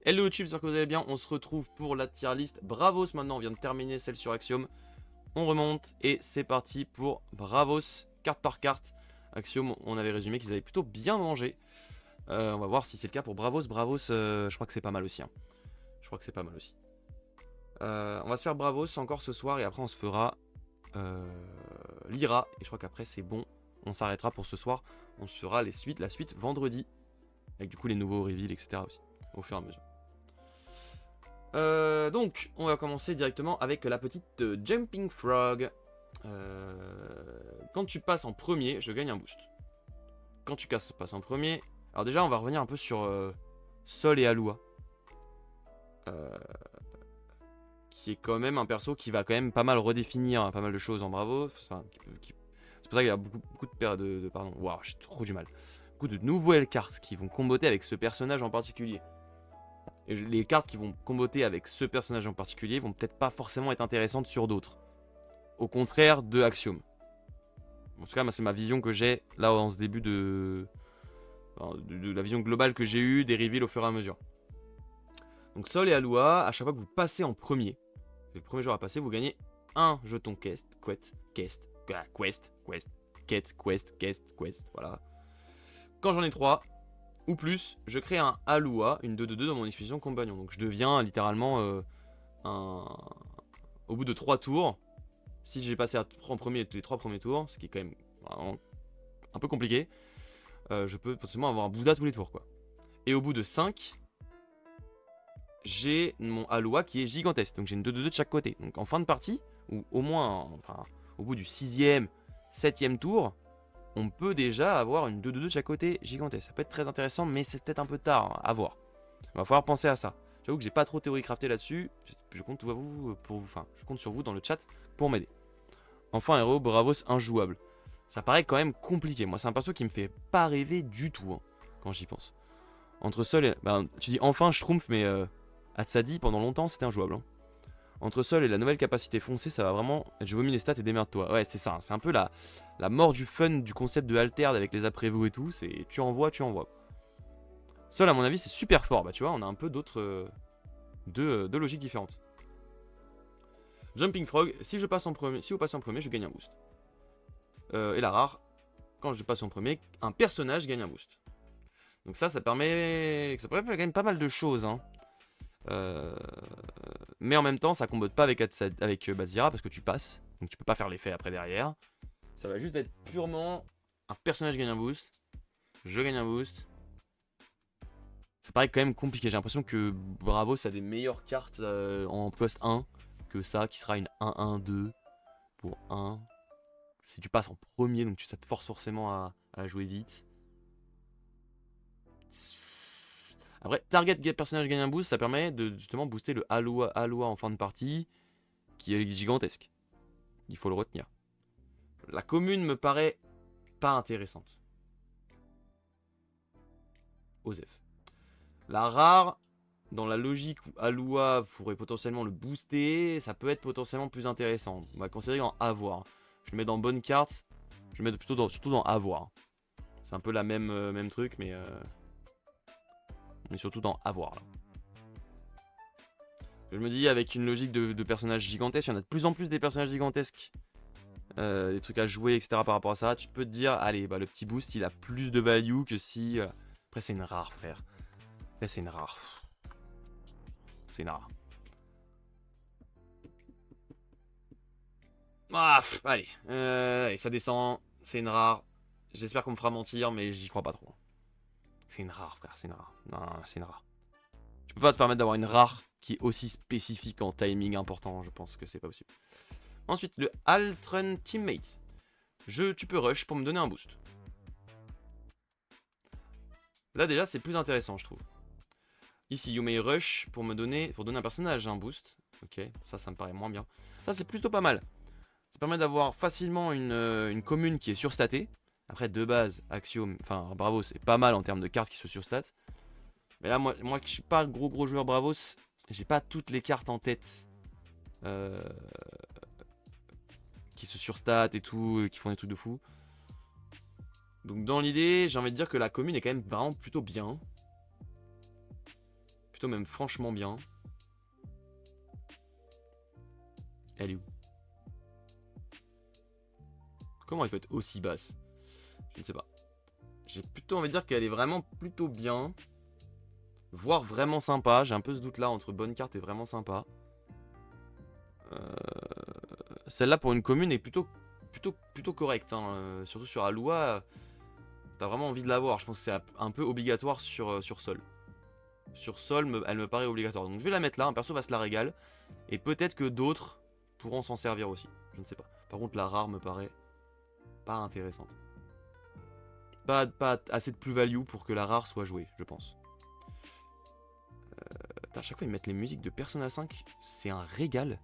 Hello YouTube, j'espère que vous allez bien. On se retrouve pour la tier list Bravos. Maintenant, on vient de terminer celle sur Axiom. On remonte et c'est parti pour Bravos, carte par carte. Axiom, on avait résumé qu'ils avaient plutôt bien mangé. On va voir si c'est le cas pour Bravos. Bravos, je crois que c'est pas mal aussi. Hein. Je crois que c'est pas mal aussi. On va se faire Bravos encore ce soir et après on se fera Lyra. Et je crois qu'après c'est bon. On s'arrêtera pour ce soir. On se fera la suite vendredi. Avec du coup les nouveaux reveals, etc. aussi. Au fur et à mesure. Donc, on va commencer directement avec la petite Jumping Frog. Quand tu passes en premier, je gagne un boost. Quand tu passes en premier... Alors déjà, on va revenir un peu sur Sol et Alua. Qui est quand même un perso qui va quand même pas mal redéfinir pas mal de choses en Bravo. Enfin, c'est pour ça qu'il y a beaucoup de pardon, waouh, j'ai trop du mal. Beaucoup de nouvelles cartes qui vont comboter avec ce personnage en particulier. Et les cartes qui vont comboter avec ce personnage en particulier vont peut-être pas forcément être intéressantes sur d'autres. Au contraire de Axiom. En tout cas, c'est ma vision que j'ai là en ce début de la vision globale que j'ai eue des reveals au fur et à mesure. Donc Sol et Alua, à chaque fois que vous passez en premier, c'est le premier joueur à passer, vous gagnez un jeton quest, voilà. Quand j'en ai 3 ou plus, je crée un Alua, une 2-2-2 dans mon expédition compagnon. Donc je deviens littéralement au bout de 3 tours, si j'ai passé en premier les 3 premiers tours, ce qui est quand même vraiment un peu compliqué, je peux potentiellement avoir un Bouddha tous les tours, quoi. Et au bout de 5, j'ai mon Alua qui est gigantesque. Donc j'ai une 2-2-2 de chaque côté. Donc en fin de partie, ou au moins au bout du 6ème, 7ème tour, on peut déjà avoir une 2-2-2 de chaque côté gigantesque. Ça peut être très intéressant, mais c'est peut-être un peu tard à voir. Il va falloir penser à ça. J'avoue que j'ai pas trop théorie crafté là-dessus. Je compte je compte sur vous dans le chat pour m'aider. Enfin, héros, Bravos injouable. Ça paraît quand même compliqué. Moi, c'est un perso qui me fait pas rêver du tout hein, quand j'y pense. Entre Sol et... tu dis enfin Schtroumpf, mais Hatsadi, pendant longtemps, c'était injouable. Hein. Entre Sol et la nouvelle capacité foncée, ça va vraiment... Je vomis les stats et démerde-toi. Ouais, c'est ça. Hein. C'est un peu la mort du fun du concept de Alterd avec les après-vous et tout. C'est tu envoies. Sol, à mon avis, c'est super fort. Bah, tu vois, on a un peu d'autres... deux logiques différentes. Jumping Frog, si vous passez en premier, je gagne un boost. Et la rare, quand je passe en premier, un personnage gagne un boost. Donc ça permet quand même pas mal de choses. Hein. Mais en même temps, ça combote pas avec Bazira parce que tu passes. Donc tu peux pas faire l'effet après derrière. Ça va juste être purement un personnage gagne un boost. Je gagne un boost. Ça paraît quand même compliqué. J'ai l'impression que Bravo, ça a des meilleures cartes en post 1 que ça, qui sera une 1-1-2 pour 1. Si tu passes en premier, donc ça te force forcément à jouer vite. Après, target personnage gagne un boost, ça permet de justement booster le Alua en fin de partie, qui est gigantesque. Il faut le retenir. La commune me paraît pas intéressante. Osef. La rare, dans la logique où Alua pourrait potentiellement le booster, ça peut être potentiellement plus intéressant. On va le considérer en avoir. Je le mets dans bonne carte, je le mets surtout dans avoir. C'est un peu la même truc, mais on est surtout dans avoir là. Je me dis, avec une logique de personnages gigantesques, il y en a de plus en plus des personnages gigantesques, des trucs à jouer, etc. par rapport à ça. Tu peux te dire, allez, le petit boost, il a plus de value que si... Après, c'est une rare, frère. Après, c'est une rare. C'est une rare. Allez, ça descend. C'est une rare. J'espère qu'on me fera mentir, mais j'y crois pas trop. C'est une rare, frère, c'est une rare. Non, c'est une rare. Tu peux pas te permettre d'avoir une rare qui est aussi spécifique en timing important. Je pense que c'est pas possible. Ensuite, le Altron Teammate. Tu peux rush pour me donner un boost. Là, déjà, c'est plus intéressant, je trouve. Ici, you may rush pour donner un personnage un boost. Ok, ça me paraît moins bien. Ça, c'est plutôt pas mal. Ça permet d'avoir facilement une commune qui est surstatée. Après, de base, Axiom, Bravos, c'est pas mal en termes de cartes qui sont surstates. Mais là, moi qui suis pas gros joueur Bravos, j'ai pas toutes les cartes en tête qui se surstatent et tout, qui font des trucs de fou. Donc dans l'idée, j'ai envie de dire que la commune est quand même vraiment plutôt bien. Plutôt même franchement bien. Elle est où? Comment elle peut être aussi basse? Je ne sais pas. J'ai plutôt envie de dire qu'elle est vraiment plutôt bien. Voire vraiment sympa. J'ai un peu ce doute là entre bonne carte et vraiment sympa. Celle-là pour une commune est plutôt correcte. Hein. Surtout sur Aloua, t'as vraiment envie de l'avoir. Je pense que c'est un peu obligatoire sur Sol. Sur Sol, elle me paraît obligatoire. Donc je vais la mettre là. Un perso va se la régale. Et peut-être que d'autres pourront s'en servir aussi. Je ne sais pas. Par contre, la rare me paraît pas intéressante. Pas assez de plus-value pour que la rare soit jouée, je pense. À chaque fois, ils mettent les musiques de Persona 5. C'est un régal.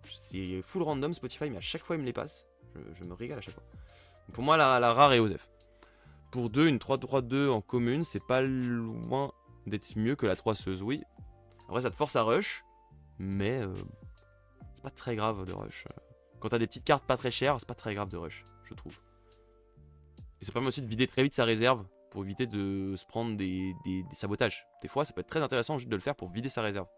C'est full random Spotify, mais à chaque fois, ils me les passent. Je me régale à chaque fois. Donc pour moi, la rare est Osef. Pour 2, une 3-3-2 en commune, c'est pas loin d'être mieux que la 3-seuse, oui. Après, ça te force à rush, mais c'est pas très grave de rush. Quand t'as des petites cartes pas très chères, c'est pas très grave de rush, je trouve. Et ça permet aussi de vider très vite sa réserve pour éviter de se prendre des sabotages. Des fois, ça peut être très intéressant juste de le faire pour vider sa réserve.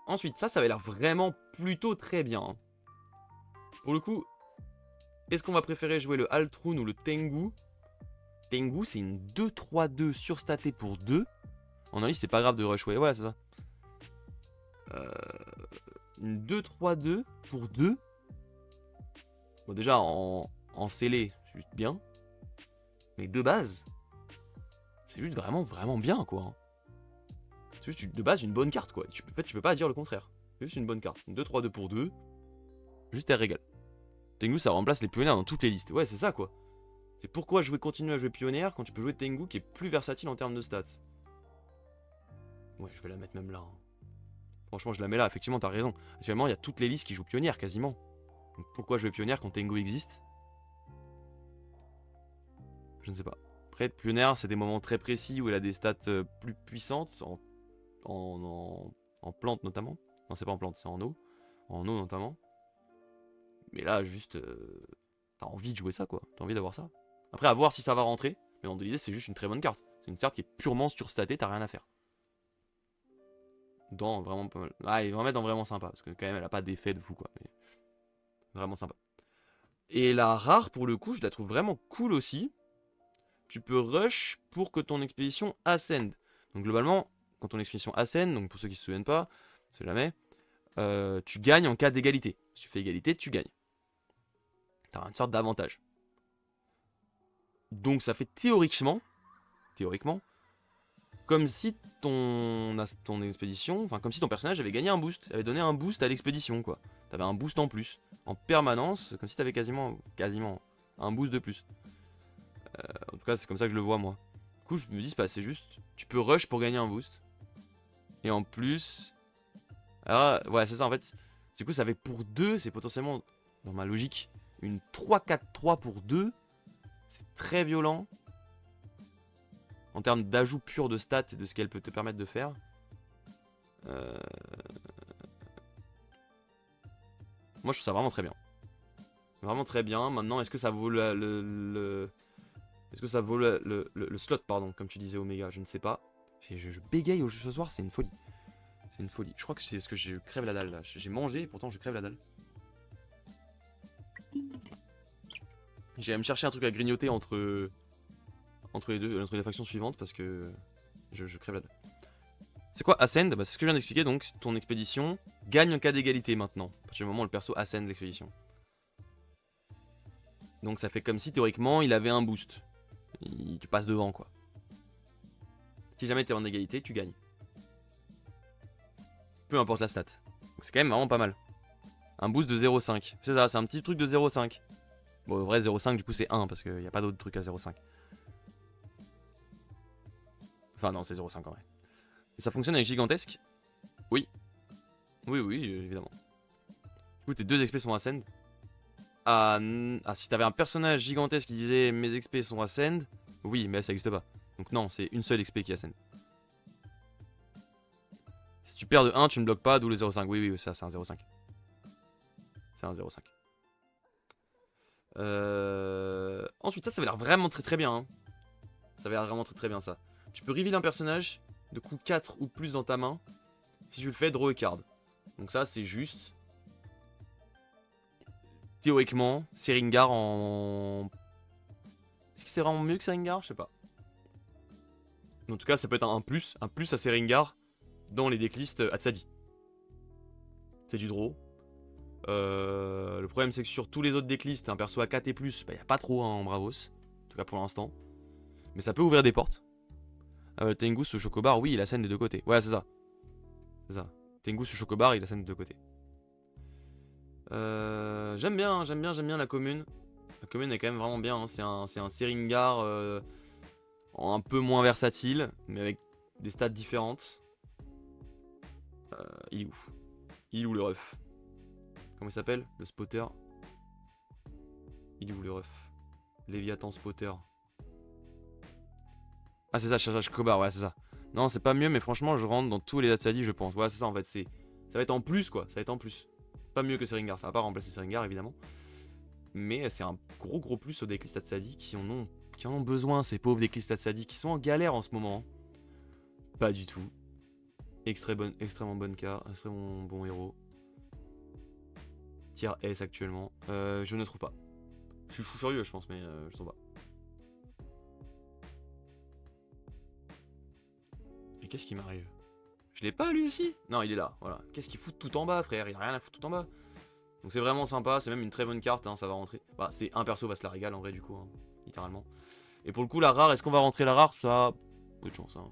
Ensuite, ça avait l'air vraiment plutôt très bien. Hein. Pour le coup, est-ce qu'on va préférer jouer le Altroun ou le Tengu? Tengu, c'est une 2-3-2 surstatée pour 2. En analyse, c'est pas grave de rush, ouais, c'est ça. Une 2-3-2 pour 2. Bon, déjà, en scellé, c'est juste bien. Mais de base, c'est juste vraiment bien, quoi. Hein. C'est juste de base une bonne carte, quoi. En fait, tu peux pas dire le contraire. C'est juste une bonne carte. Une 2-3-2 pour 2. Juste elle régale. Tengu, ça remplace les pionnières dans toutes les listes. Ouais, c'est ça, quoi. C'est pourquoi continuer à jouer pionnière quand tu peux jouer Tengu qui est plus versatile en termes de stats. Ouais, je vais la mettre même là. Hein. Franchement, je la mets là. Effectivement, t'as raison. Actuellement, il y a toutes les listes qui jouent pionnière quasiment. Donc pourquoi jouer pionnière quand Tengu existe? Je ne sais pas. Après, pionnière, c'est des moments très précis où elle a des stats plus puissantes, en plante notamment. Non, c'est pas en plante, c'est en eau. En eau notamment. Mais là, juste, t'as envie de jouer ça, quoi. T'as envie d'avoir ça. Après, à voir si ça va rentrer. Mais dans l'idée, c'est juste une très bonne carte. C'est une carte qui est purement surstatée, t'as rien à faire. Dans vraiment pas mal. Ah, il va en mettre dans vraiment sympa. Parce que quand même, elle a pas d'effet de fou, quoi. Mais vraiment sympa. Et la rare, pour le coup, je la trouve vraiment cool aussi. Tu peux rush pour que ton expédition ascende. Donc globalement, quand ton expédition ascende, donc pour ceux qui se souviennent pas, c'est jamais, tu gagnes en cas d'égalité. Si tu fais égalité, tu gagnes. T'as une sorte d'avantage. Donc ça fait théoriquement, comme si ton expédition, enfin comme si ton personnage avait gagné un boost, avait donné un boost à l'expédition, quoi. T'avais un boost en plus, en permanence, comme si t'avais quasiment un boost de plus. En tout cas, c'est comme ça que je le vois, moi. Du coup, je me dis, c'est juste, tu peux rush pour gagner un boost. Et en plus... Alors, ouais, c'est ça, en fait. Du coup, ça fait pour 2, c'est potentiellement, dans ma logique, une 3-4-3 pour 2. C'est très violent. En termes d'ajout pur de stats et de ce qu'elle peut te permettre de faire. Moi, je trouve ça vraiment très bien. Vraiment très bien. Maintenant, est-ce que ça vaut est-ce que ça vaut le slot, pardon, comme tu disais, Omega? Je ne sais pas. Je bégaye au jeu ce soir, c'est une folie. C'est une folie. Je crois que c'est parce que je crève la dalle là. J'ai mangé et pourtant je crève la dalle. J'irai me chercher un truc à grignoter entre les factions suivantes parce que je crève la dalle. C'est quoi Ascend? Bah, c'est ce que je viens d'expliquer. Donc ton expédition gagne en cas d'égalité maintenant. À partir du moment où le perso ascend l'expédition. Donc ça fait comme si théoriquement il avait un boost. Tu passes devant, quoi. Si jamais t'es en égalité, tu gagnes. Peu importe la stat. C'est quand même vraiment pas mal. Un boost de 0,5. C'est ça, c'est un petit truc de 0,5. Bon, en vrai, 0,5 du coup c'est 1 parce qu'il n'y a pas d'autre truc à 0,5. Enfin, non, c'est 0,5 en vrai. Et ça fonctionne avec gigantesque? Oui. Oui, évidemment. Du coup, tes deux XP sont ascend. Ah, si t'avais un personnage gigantesque qui disait mes XP sont ascend, oui, mais ça n'existe pas. Donc non, c'est une seule XP qui ascend. Si tu perds de 1, tu ne bloques pas, d'où le 0,5. Oui, ça c'est un 0,5. C'est un 0,5. Ensuite, ça avait l'air vraiment très bien. Hein. Ça avait l'air vraiment très bien ça. Tu peux reveal un personnage de coup 4 ou plus dans ta main. Si tu le fais, draw a card. Donc ça, c'est juste. Théoriquement, Seringar en... Est-ce que c'est vraiment mieux que Seringar? Je sais pas. En tout cas, ça peut être un plus à Seringar dans les decklists Hatsadi. C'est du draw. Le problème, c'est que sur tous les autres decklists, un perso à 4 et plus, bah, y a pas trop en Bravos. En tout cas pour l'instant. Mais ça peut ouvrir des portes. Le Tengus ou Chocobar, oui, il a scène des deux côtés. Ouais, c'est ça. C'est ça. Tengus ou Chocobar, il a scène des deux côtés. J'aime bien la commune. La commune est quand même vraiment bien. Hein. C'est un Seringar un peu moins versatile, mais avec des stats différentes. Il est où? Il est où le ref? Comment il s'appelle? Le spotter. Il est où le ref? Léviathan spotter. Ah c'est ça, Chocobar, ouais c'est ça. Non c'est pas mieux mais franchement je rentre dans tous les Hatsadi je pense. Ouais c'est ça en fait, ça va être en plus quoi, ça va être en plus. Pas mieux que Seringar, ça va pas remplacer Seringar évidemment. Mais c'est un gros plus aux decklists Hatsadi qui en ont besoin, ces pauvres decklists Hatsadi qui sont en galère en ce moment. Pas du tout. Extrêmement bonne carte, extrêmement bon héros. Tier S actuellement. Je ne trouve pas. Je suis fou furieux je pense mais je trouve pas. Et qu'est-ce qui m'arrive? Je l'ai pas lui aussi? Non il est là, voilà. Qu'est-ce qu'il fout tout en bas frère? Il a rien à foutre tout en bas. Donc c'est vraiment sympa, c'est même une très bonne carte, hein, ça va rentrer. Bah c'est un perso va se la régale en vrai du coup, hein, littéralement. Et pour le coup la rare, est-ce qu'on va rentrer la rare? Ça, peu de chance. Hein.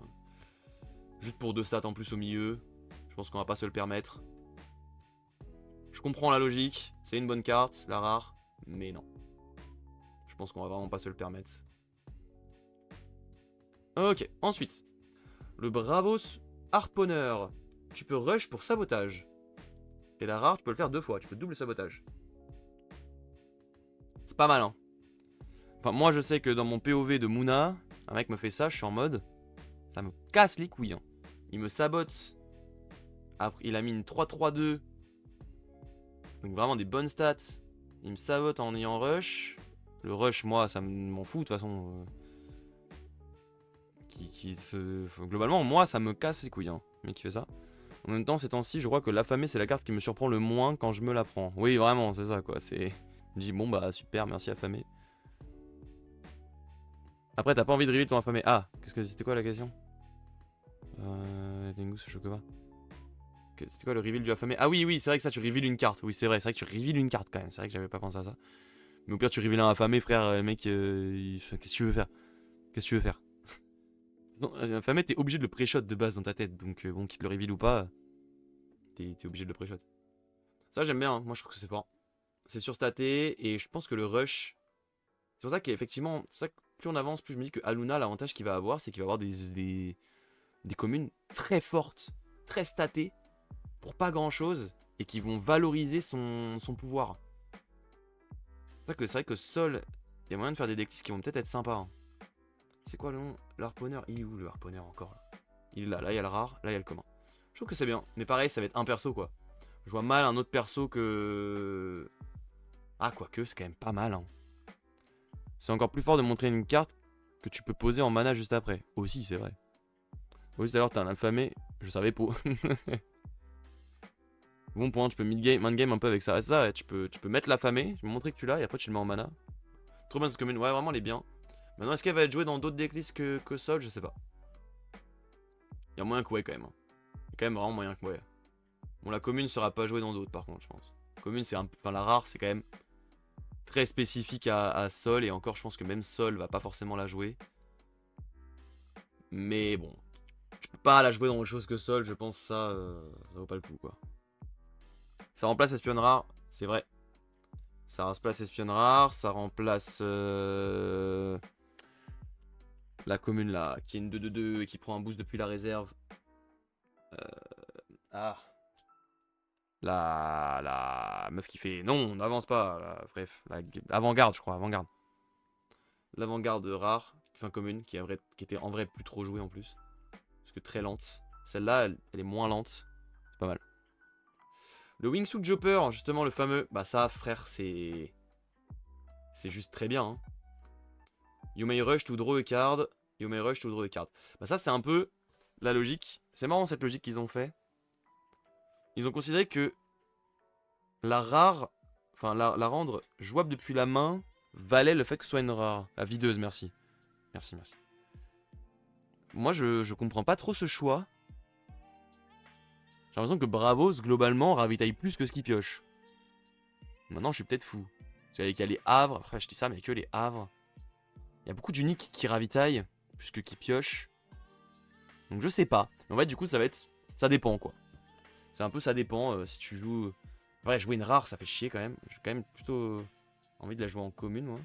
Juste pour 2 stats en plus au milieu, je pense qu'on va pas se le permettre. Je comprends la logique, c'est une bonne carte, la rare, mais non. Je pense qu'on va vraiment pas se le permettre. Ok, ensuite. Le Bravos Harponneur. Tu peux rush pour sabotage. Et la rare, tu peux le faire 2 fois, tu peux double sabotage. C'est pas mal, hein. Enfin, moi, je sais que dans mon POV de Moona, un mec me fait ça, je suis en mode... Ça me casse les couilles, hein. Il me sabote. Après, il a mis une 3-3-2. Donc vraiment des bonnes stats. Il me sabote en ayant rush. Le rush, moi, ça m'en fout, de toute façon. Globalement, moi, ça me casse les couilles, hein. Le mec qui fait ça. En même temps, ces temps-ci, je crois que l'affamé, c'est la carte qui me surprend le moins quand je me la prends. Oui, vraiment, c'est ça, quoi. Je me dis, bon, bah, super, merci affamé. Après, t'as pas envie de reveal ton affamé. Ah, c'était quoi la question? Tengus ou Chocoba. C'était quoi le reveal du affamé? Ah oui, c'est vrai que ça, tu reveal une carte. Oui, c'est vrai que tu reveal une carte quand même. C'est vrai que j'avais pas pensé à ça. Mais au pire, tu reveal un affamé, frère. Le mec, qu'est-ce que tu veux faire? Qu'est-ce que tu veux faire? Non, affamé, t'es obligé de le pré-shot de base dans ta tête. Donc, bon, qu'il te le reveal ou pas, t'es obligé de le pré-shot. Ça, j'aime bien. Hein. Moi, je trouve que c'est fort. C'est surstaté. Et je pense que le rush. C'est pour ça qu'effectivement, c'est pour ça que plus on avance, plus je me dis que Aluna, l'avantage qu'il va avoir, c'est qu'il va avoir des communes très fortes, très statées, pour pas grand chose, et qui vont valoriser son pouvoir. C'est vrai que Sol, il y a moyen de faire des decklists qui vont peut-être être sympas. Hein. C'est quoi le nom? L'harponneur? Il est où le harponneur encore là? Il est là, là il y a le rare, là il y a le commun. Je trouve que c'est bien, mais pareil, ça va être un perso quoi. Je vois mal un autre perso que... Ah, quoique, c'est quand même pas mal. Hein. C'est encore plus fort de montrer une carte que tu peux poser en mana juste après. Aussi, c'est vrai. Oui, tout à l'heure, t'as un affamé. Je savais pas. Bon point, tu peux mid-game un peu avec ça. C'est ça, ouais, tu peux mettre l'affamé, tu peux montrer que tu l'as et après tu le mets en mana. Trop bien cette commune, ouais, vraiment, elle est bien. Maintenant, est-ce qu'elle va être jouée dans d'autres decklists que Sol? Je sais pas. Il y a moyen que ouais, quand même. Hein. Il y a quand même vraiment moyen que ouais. Bon, la commune sera pas jouée dans d'autres, par contre, je pense. La commune, c'est enfin, la rare, c'est quand même très spécifique à Sol. Et encore, je pense que même Sol va pas forcément la jouer. Mais bon, tu peux pas la jouer dans autre chose que Sol, je pense ça vaut pas le coup, quoi. Ça remplace Espionne Rare, c'est vrai. Ça remplace Espionne Rare, ça remplace la commune là, qui est une 2-2-2 et qui prend un boost depuis la réserve. La meuf qui fait non, on n'avance pas. Bref, avant-garde, je crois, avant-garde. L'avant-garde rare, enfin commune, qui était en vrai plus trop jouée en plus. Parce que très lente. Celle-là, elle est moins lente. C'est pas mal. Le Wingsuit Jumper, justement le fameux. Bah ça, frère, c'est juste très bien. Hein. You may rush to draw a card. You rush to draw the card. Bah ça c'est un peu la logique. C'est marrant cette logique qu'ils ont fait. Ils ont considéré que la rare, enfin la rendre jouable depuis la main valait le fait que ce soit une rare. La videuse, merci. Merci. Moi je comprends pas trop ce choix. J'ai l'impression que Bravos globalement ravitaille plus que ce qu'il pioche. Maintenant je suis peut-être fou. Parce qu'il y a les havres, après je dis ça mais que les havres. Il y a beaucoup d'uniques qui ravitaillent plus que qui piochent. Donc je sais pas. Mais en fait du coup ça va être... Ça dépend quoi. C'est un peu ça dépend si tu joues... Ouais, jouer une rare ça fait chier quand même. J'ai quand même plutôt envie de la jouer en commune moi.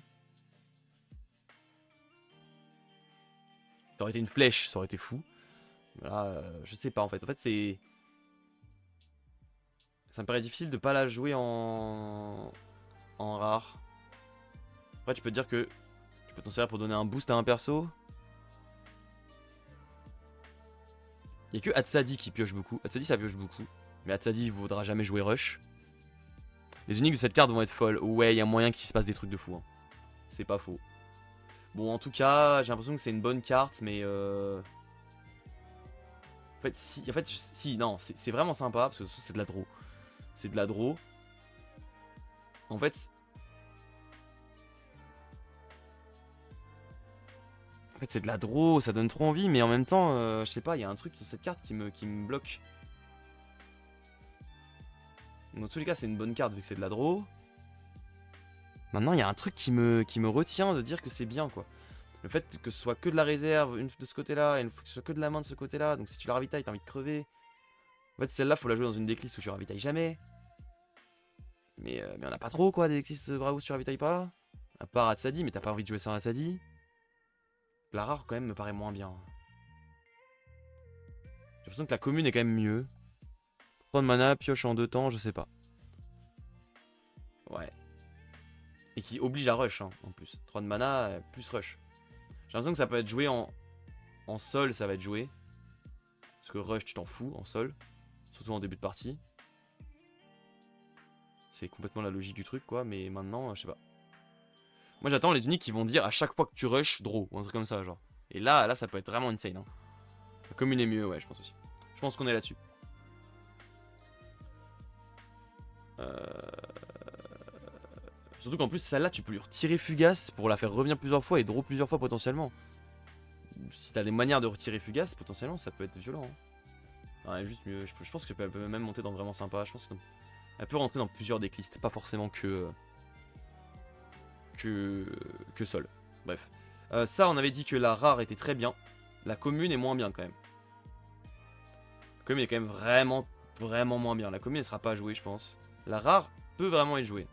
Ça aurait été une flèche, ça aurait été fou. Mais là, je sais pas en fait. En fait c'est... Ça me paraît difficile de pas la jouer en rare. Après tu peux te dire que tu peux t'en servir pour donner un boost à un perso. Il y a que Hatsadi qui pioche beaucoup. Hatsadi ça pioche beaucoup. Mais Hatsadi il vaudra jamais jouer rush. Les uniques de cette carte vont être folles. Ouais, il y a moyen qu'il se passe des trucs de fou. Hein. C'est pas faux. Bon, en tout cas, j'ai l'impression que c'est une bonne carte, mais En fait, si, non, c'est vraiment sympa, parce que c'est de la draw. C'est de la draw. En fait... c'est de la draw, ça donne trop envie, mais en même temps, je sais pas, il y a un truc sur cette carte qui me bloque. Dans tous les cas, c'est une bonne carte vu que c'est de la draw. Maintenant, il y a un truc qui me retient de dire que c'est bien, quoi. Le fait que ce soit que de la réserve une de ce côté-là, et que ce soit que de la main de ce côté-là, donc si tu la ravitailles, t'as envie de crever. En fait, celle-là, faut la jouer dans une decklist où tu ravitailles jamais. Mais on a pas trop, quoi, des decklists Bravos où tu ravitailles pas. À part Hatsadi, mais t'as pas envie de jouer sans Hatsadi. La rare, quand même, me paraît moins bien. J'ai l'impression que la commune est quand même mieux. 3 de mana, pioche en 2 temps, je sais pas. Ouais. Et qui oblige à rush, hein, en plus. 3 de mana, plus rush. J'ai l'impression que ça peut être joué en sol, ça va être joué. Parce que rush, tu t'en fous en sol. Surtout en début de partie. C'est complètement la logique du truc, quoi. Mais maintenant, je sais pas. Moi, j'attends les uniques qui vont dire à chaque fois que tu rush, draw. Ou un truc comme ça, genre. Et là, ça peut être vraiment insane. Hein. La commune est mieux, ouais, je pense aussi. Je pense qu'on est là-dessus. Surtout qu'en plus, celle-là, tu peux lui retirer Fugace pour la faire revenir plusieurs fois et draw plusieurs fois potentiellement. Si t'as des manières de retirer Fugace, potentiellement, ça peut être violent. Hein. Ouais, juste mieux. Je pense qu'elle peut même monter dans vraiment sympa. Je pense qu'elle peut rentrer dans plusieurs decklists, pas forcément que Sol. Bref. Ça, on avait dit que la rare était très bien. La commune est moins bien quand même. La commune est quand même vraiment moins bien. La commune, elle sera pas jouée, je pense. La rare peut vraiment être jouée.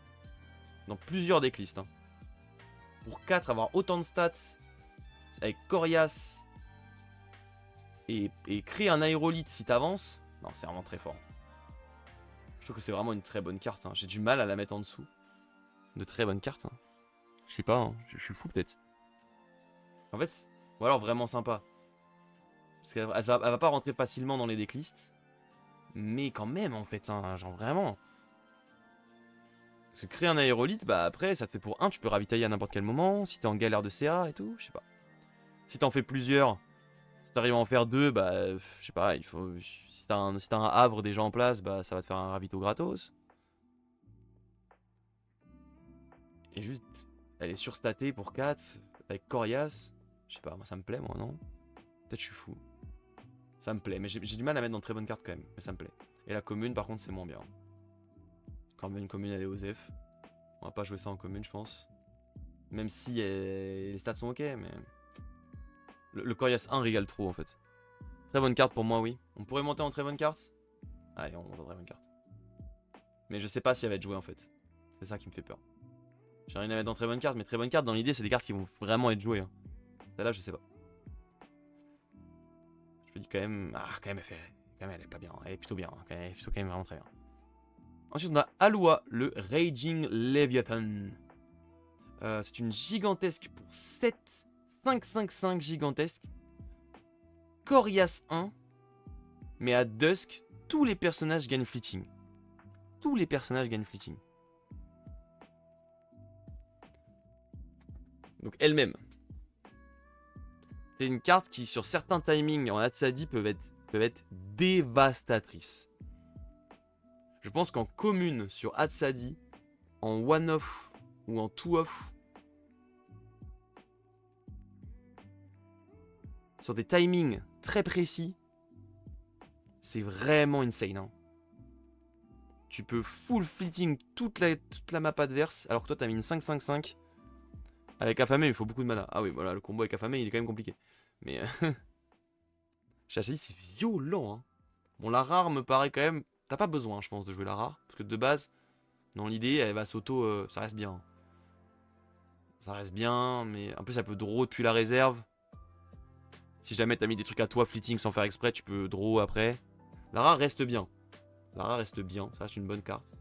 Dans plusieurs decklists. Hein. Pour 4, avoir autant de stats avec Corias et créer un aérolite si t'avances. Non, c'est vraiment très fort. Je trouve que c'est vraiment une très bonne carte. Hein. J'ai du mal à la mettre en dessous. De très bonnes cartes. Hein. Je sais pas, hein. Je suis fou peut-être. En fait, ou alors vraiment sympa. Parce qu'elle va pas rentrer facilement dans les decklists. Mais quand même, en fait, hein, genre vraiment. Parce que créer un aérolite, bah après, ça te fait pour 1, tu peux ravitailler à n'importe quel moment. Si t'es en galère de CA et tout, je sais pas. Si t'en fais plusieurs, si t'arrives à en faire 2, bah je sais pas, il faut. Si t'as un havre déjà en place, bah ça va te faire un ravito gratos. Et juste, elle est surstatée pour 4, avec Corias. Je sais pas, moi ça me plaît, moi, non? Peut-être je suis fou. Ça me plaît, mais j'ai du mal à mettre dans de très bonnes cartes quand même, mais ça me plaît. Et la commune, par contre, c'est moins bien. Quand même, une commune, elle est Osef. On va pas jouer ça en commune, je pense. Même si les stats sont ok, mais... Le Corias 1 régale trop, en fait. Très bonne carte pour moi, oui. On pourrait monter en très bonne carte? Allez, on monte en très bonne carte. Mais je sais pas si elle va être jouée, en fait. C'est ça qui me fait peur. J'ai rien à mettre dans très bonne carte, mais très bonne carte, dans l'idée, c'est des cartes qui vont vraiment être jouées. Hein. Celle-là, je sais pas. Je me dis quand même... Ah, quand même, elle est pas bien. Elle est plutôt bien. Hein. Elle est plutôt quand même vraiment très bien. Ensuite, on a Alua, le Raging Leviathan. C'est une gigantesque pour 7. 5-5-5 gigantesque. Corias 1. Mais à Dusk, tous les personnages gagnent fleeting. Tous les personnages gagnent fleeting. Donc elle-même. C'est une carte qui, sur certains timings en Hatsadi, peuvent être dévastatrices. Je pense qu'en commune sur Hatsadi, en one-off ou en two-off, sur des timings très précis, c'est vraiment insane. Hein. Tu peux full fleeting toute la map adverse, alors que toi t'as mis une 5-5-5. Avec Affamé, il faut beaucoup de mana. Ah oui, voilà, le combo avec Affamé, il est quand même compliqué. Mais Hatsadi, c'est violent. Hein. Bon, la rare me paraît quand même... T'as pas besoin, je pense, de jouer la rare. Parce que de base, dans l'idée, elle va s'auto... ça reste bien. Ça reste bien, mais en plus, ça peut draw depuis la réserve. Si jamais t'as mis des trucs à toi fleeting sans faire exprès, tu peux draw après. La rare reste bien. La rare reste bien, ça reste une bonne carte.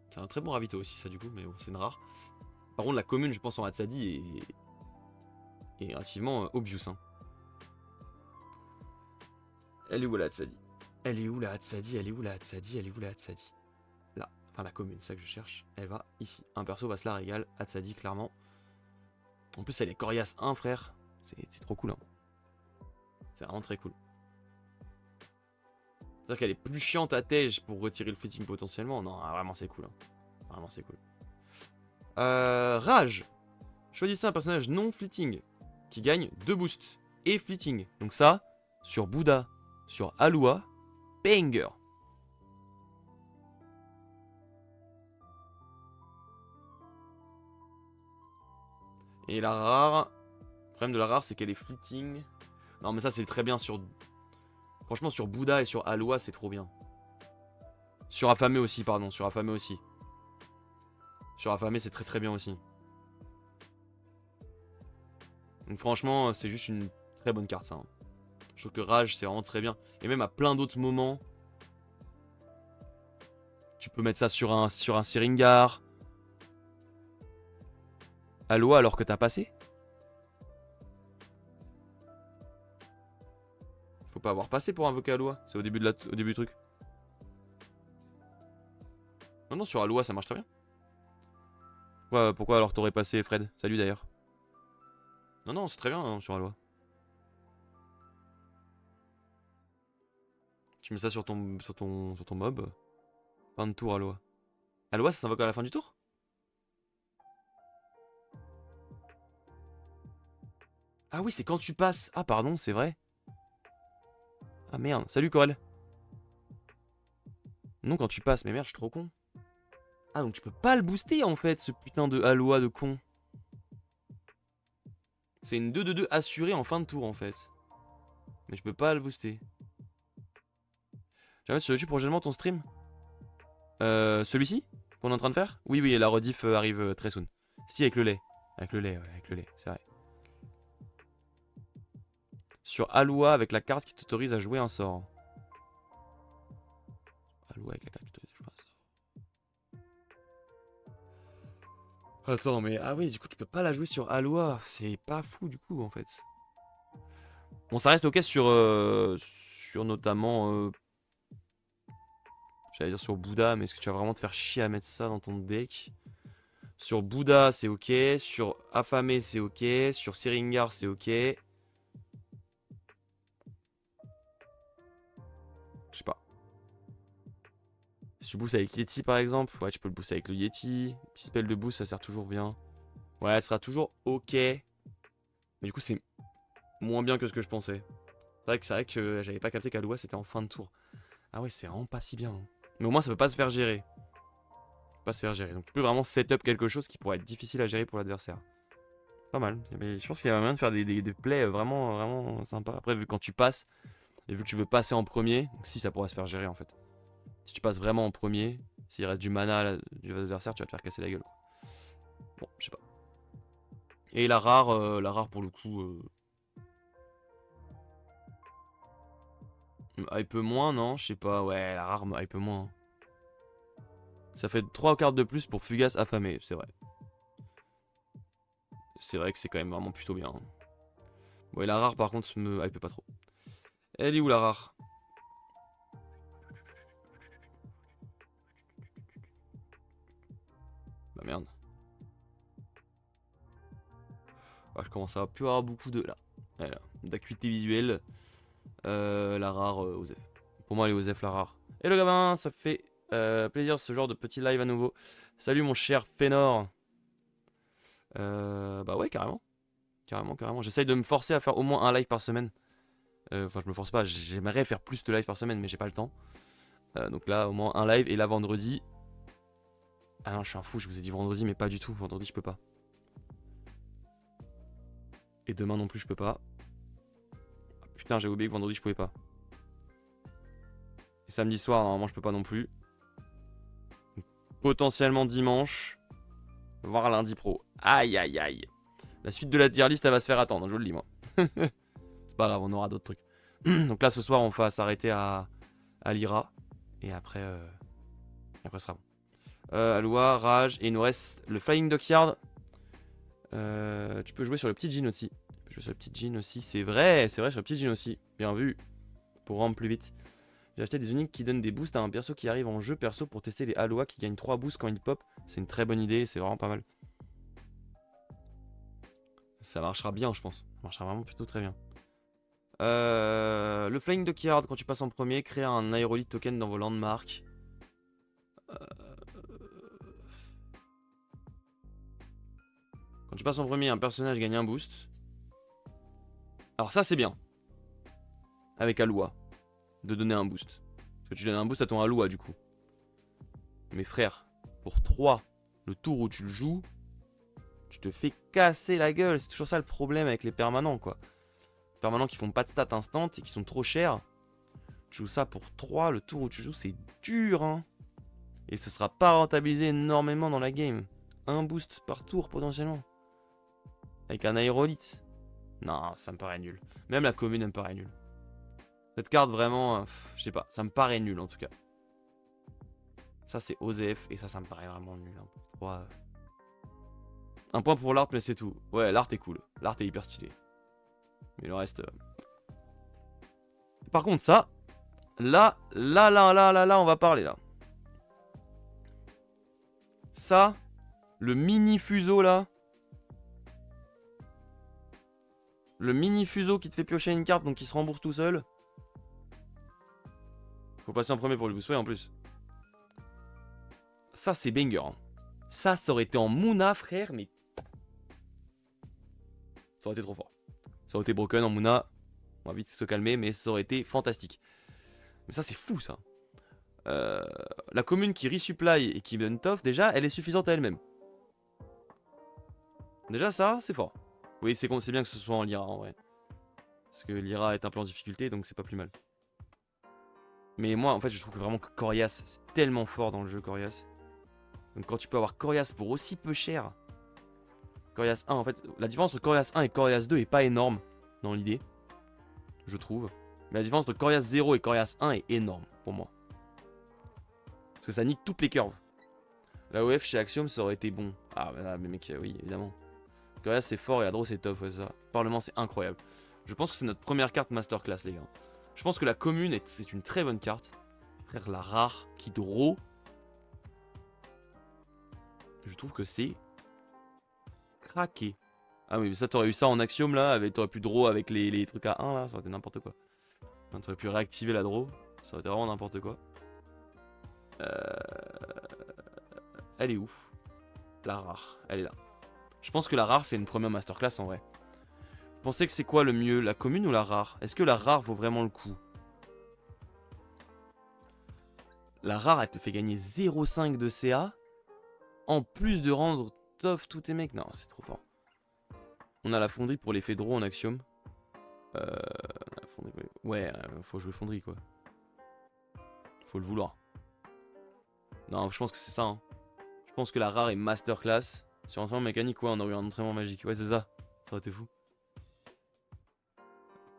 C'est un très bon ravito aussi, ça du coup, mais bon, c'est une rare. Par contre, la commune, je pense, en Hatsadi est relativement obvious. Hein. Elle est où la Hatsadi? Elle est où la Hatsadi? Elle est où la Hatsadi? Elle est où la Hatsadi? Là, enfin la commune, c'est ça que je cherche. Elle va ici. Un perso va se la régale. Hatsadi, clairement. En plus, elle est coriace 1, frère. C'est trop cool. Hein. C'est vraiment très cool. C'est-à-dire qu'elle est plus chiante à tège pour retirer le fleeting potentiellement. Non, vraiment, c'est cool. Hein. Vraiment, c'est cool. Rage. Choisissez un personnage non fleeting qui gagne 2 boosts et fleeting. Donc ça, sur Bouddha, sur Alua, banger. Et la rare, le problème de la rare, c'est qu'elle est fleeting. Non, mais ça, c'est très bien sur... Franchement, sur Bouddha et sur Alua, c'est trop bien. Sur Affamé aussi, pardon. Sur Affamé aussi. Sur Affamé, c'est très très bien aussi. Donc franchement, c'est juste une très bonne carte, ça. Hein. Je trouve que Rage, c'est vraiment très bien. Et même à plein d'autres moments, tu peux mettre ça sur un Syringar. Alua alors que t'as passé. Faut pas avoir passé pour invoquer Alua. C'est au début du truc. Non, non, sur Alua, ça marche très bien. Ouais, pourquoi alors t'aurais passé, Fred? Salut d'ailleurs. Non, non, c'est très bien hein, sur Alua. Tu mets ça sur ton mob. Fin de tour, Alua. Alua, ça s'invoque à la fin du tour? Ah oui, c'est quand tu passes. Ah, pardon, c'est vrai. Ah merde. Salut, Corel. Non, quand tu passes. Mais merde, je suis trop con. Ah, donc tu peux pas le booster en fait, ce putain de Alua de con. C'est une 2-2-2 assurée en fin de tour en fait. Mais je peux pas le booster. Je vais mettre sur YouTube prochainement ton stream. Celui-ci qu'on est en train de faire? Oui, oui, la rediff arrive très soon. Si, avec le lait. Avec le lait, ouais, avec le lait, c'est vrai. Sur Alua avec la carte qui t'autorise à jouer un sort. Alua avec la carte qui t'autorise à jouer un sort. Attends, mais ah oui, du coup, tu peux pas la jouer sur Alua. C'est pas fou du coup en fait. Bon, ça reste ok sur notamment. J'allais dire sur Bouddha, mais est-ce que tu vas vraiment te faire chier à mettre ça dans ton deck? Sur Bouddha, c'est ok. Sur Affamé, c'est ok. Sur Syringar, c'est ok. Je sais pas. Si tu boostes avec Yeti par exemple, ouais, tu peux le booster avec le Yeti. Petit spell de boost, ça sert toujours bien. Ouais, elle sera toujours ok. Mais du coup, c'est moins bien que ce que je pensais. C'est vrai que j'avais pas capté qu'Alua c'était en fin de tour. Ah ouais, c'est vraiment pas si bien. Hein. Mais au moins, ça peut pas se faire gérer. Pas se faire gérer. Donc tu peux vraiment setup quelque chose qui pourrait être difficile à gérer pour l'adversaire. Pas mal. Mais je pense qu'il y a moyen de faire des plays vraiment, vraiment sympas. Après, vu que quand tu passes, et vu que tu veux passer en premier, donc si ça pourrait se faire gérer en fait. Si tu passes vraiment en premier, s'il reste du mana du adversaire, tu vas te faire casser la gueule. Quoi. Bon, je sais pas. Et la rare pour le coup. Hype moins, non? Je sais pas. Ouais, la rare hype moins. Hein. Ça fait 3 cartes de plus pour Fugace affamé, c'est vrai. C'est vrai que c'est quand même vraiment plutôt bien. Hein. Bon, et la rare par contre me hype pas trop. Elle est où la rare? Bah merde. je commence à plus avoir beaucoup de là. Voilà. D'acuité visuelle. La rare Osef. Pour moi, elle est Osef la rare. Et le gamin, ça fait plaisir ce genre de petit live à nouveau. Salut mon cher Pénor. Bah ouais, carrément. Carrément. J'essaye de me forcer à faire au moins un live par semaine. Enfin, je me force pas, j'aimerais faire plus de live par semaine, mais j'ai pas le temps. Donc là, au moins un live. Et là, vendredi. Ah non, je suis un fou, je vous ai dit vendredi, mais pas du tout. Vendredi, je peux pas. Et demain non plus, je peux pas. Ah, putain, j'ai oublié que vendredi, je pouvais pas. Et samedi soir, normalement, je peux pas non plus. Donc, potentiellement dimanche. Voire lundi pro. Aïe. La suite de la tier list, elle va se faire attendre, je vous le dis, moi. C'est pas grave, on aura d'autres trucs. Donc là, ce soir, on va s'arrêter à l'IRA. Et après, ce sera bon. Aloua, Rage. Et il nous reste le Flying Dockyard. Tu peux jouer sur le petit Jean aussi. C'est vrai, sur le petit Jean aussi. Bien vu. Pour rendre plus vite. J'ai acheté des uniques qui donnent des boosts à un perso qui arrive en jeu perso pour tester les Aloha qui gagnent 3 boosts quand il pop. C'est une très bonne idée, c'est vraiment pas mal. Ça marchera bien, je pense. Ça marchera vraiment plutôt très bien. Le Flying Dockyard, quand tu passes en premier, crée un aérolite token dans vos landmarks. Quand tu passes en premier, un personnage gagne un boost. Alors ça, c'est bien. Avec Aloha. De donner un boost. Parce que tu donnes un boost à ton Aloha, du coup. Mais frère, pour 3, le tour où tu le joues, tu te fais casser la gueule. C'est toujours ça le problème avec les permanents, quoi. Les permanents qui font pas de stats instant et qui sont trop chers. Tu joues ça pour 3, le tour où tu joues, c'est dur, hein. Et ce sera pas rentabilisé énormément dans la game. Un boost par tour, potentiellement. Avec un aérolite. Non, ça me paraît nul. Même la commune, elle me paraît nulle. Cette carte, vraiment, je sais pas, ça me paraît nul, en tout cas. Ça, c'est OZF, et ça me paraît vraiment nul. Hein, pour 3. Un point pour l'art, mais c'est tout. Ouais, l'art est cool. L'art est hyper stylé. Mais le reste... Par contre, ça... Là, on va parler, là. Ça, le mini fuseau, là. Le mini fuseau qui te fait piocher une carte, donc qui se rembourse tout seul. Faut passer en premier pour le booster, en plus. Ça, c'est banger. Hein. Ça aurait été en Moona, frère, mais... Ça aurait été trop fort. Ça aurait été broken en Moona. On va vite se calmer, mais ça aurait été fantastique. Mais ça, c'est fou, ça. La commune qui resupply et qui donne tough, déjà, elle est suffisante à elle-même. Déjà, ça, c'est fort. Oui, c'est bien que ce soit en Lyra, en vrai. Parce que Lyra est un peu en difficulté, donc c'est pas plus mal. Mais moi, en fait, je trouve que vraiment que Corias, c'est tellement fort dans le jeu, Corias. Donc quand tu peux avoir Corias pour aussi peu cher... Corias 1, en fait, la différence entre Corias 1 et Corias 2 est pas énorme, dans l'idée. Je trouve. Mais la différence entre Corias 0 et Corias 1 est énorme, pour moi. Parce que ça nique toutes les curves. La OF chez Axiom, ça aurait été bon. Ah, mais mec, oui, évidemment. Corias, c'est fort et Adro, c'est top, ouais, ça. Parlement, c'est incroyable. Je pense que c'est notre première carte masterclass, les gars. Je pense que la commune, c'est une très bonne carte. Frère, la rare qui draw. Je trouve que c'est craqué. Ah oui, mais ça, t'aurais eu ça en Axiom, là. T'aurais pu draw avec les trucs à 1, là. Ça aurait été n'importe quoi. T'aurais pu réactiver la draw. Ça aurait été vraiment n'importe quoi. Elle est où? La rare, elle est là. Je pense que la rare, c'est une première masterclass en vrai. Vous pensez que c'est quoi le mieux, la commune ou la rare? Est-ce que la rare vaut vraiment le coup? La rare, elle te fait gagner 0,5 de CA. En plus de rendre tough tous tes mecs. Non, c'est trop fort. On a la fonderie pour l'effet draw en Axiom. Ouais, faut jouer fonderie quoi. Faut le vouloir. Non, je pense que c'est ça. Hein. Je pense que la rare est masterclass. Sur entraînement mécanique, ouais, on aurait eu un entraînement magique. Ouais, c'est ça. Ça aurait été fou.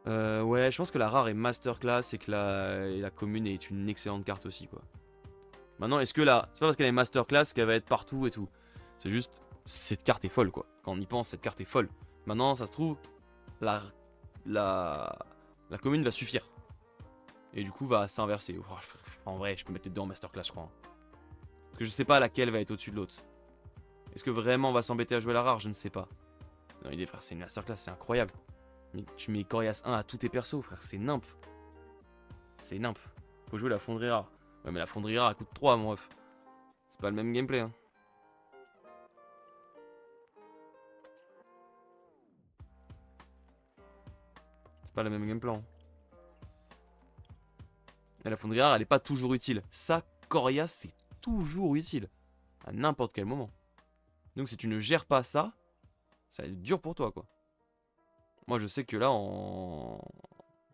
Ouais, je pense que la rare est masterclass et que la commune est une excellente carte aussi, quoi. Maintenant, est-ce que là, c'est pas parce qu'elle est masterclass qu'elle va être partout et tout. C'est juste, cette carte est folle, quoi. Quand on y pense, cette carte est folle. Maintenant, ça se trouve, la commune va suffire. Et du coup, va s'inverser. En vrai, je peux mettre les deux en masterclass, je crois. Hein. Parce que je sais pas laquelle va être au-dessus de l'autre. Est-ce que vraiment on va s'embêter à jouer la rare? Je ne sais pas. Non, idée, frère, c'est une masterclass, c'est incroyable. Mais tu mets Corias 1 à tous tes persos, frère, c'est nimp. C'est nimp. Faut jouer la fonderie rare. Ouais, mais la fonderie rare, elle coûte 3, mon ref. C'est pas le même gameplay, hein. C'est pas le même gameplay. Hein. Et la fonderie rare, elle est pas toujours utile. Ça, Corias, c'est toujours utile. À n'importe quel moment. Donc si tu ne gères pas ça, ça va être dur pour toi, quoi. Moi, je sais que là, en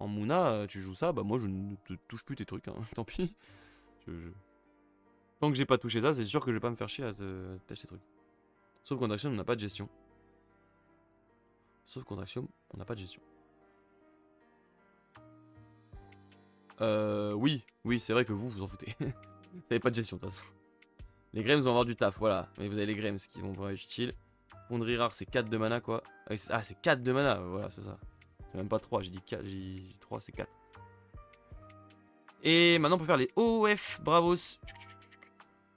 Mouna, tu joues ça, bah moi, je ne te touche plus tes trucs, hein. Tant pis. Tant que j'ai pas touché ça, c'est sûr que je vais pas me faire chier à t'acheter tes trucs. Sauf contre Axiom, on n'a pas de gestion. Sauf contre Axiom, on n'a pas de gestion. Oui, c'est vrai que vous en foutez. Vous n'avez pas de gestion, de toute façon. Les Grems vont avoir du taf, voilà. Mais vous avez les Grems qui vont pouvoir être utiles. Fonderie rare, c'est 4 de mana, quoi. Ah, c'est 4 de mana, voilà, c'est ça. C'est même pas 3, j'ai dit 4, j'ai dit 3, c'est 4. Et maintenant, on peut faire les OF Bravos.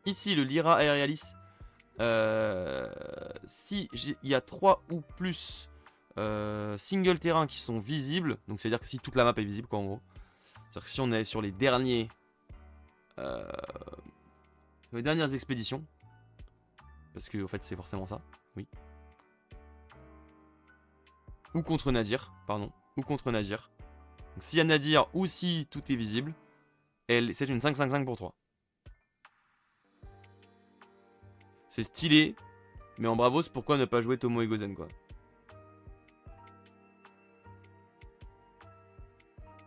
Ici, le Lyra Aerialis. Si il y a 3 ou plus single terrain qui sont visibles, donc c'est-à-dire que si toute la map est visible, quoi, en gros. C'est-à-dire que si on est sur les derniers... les dernières expéditions, parce que au fait c'est forcément ça, oui. Ou contre Nadir, pardon, ou contre Nadir. Donc s'il y a Nadir ou si tout est visible, c'est une 5-5-5 pour 3. C'est stylé, mais en Bravos, pourquoi ne pas jouer Tomo et Gozen, quoi.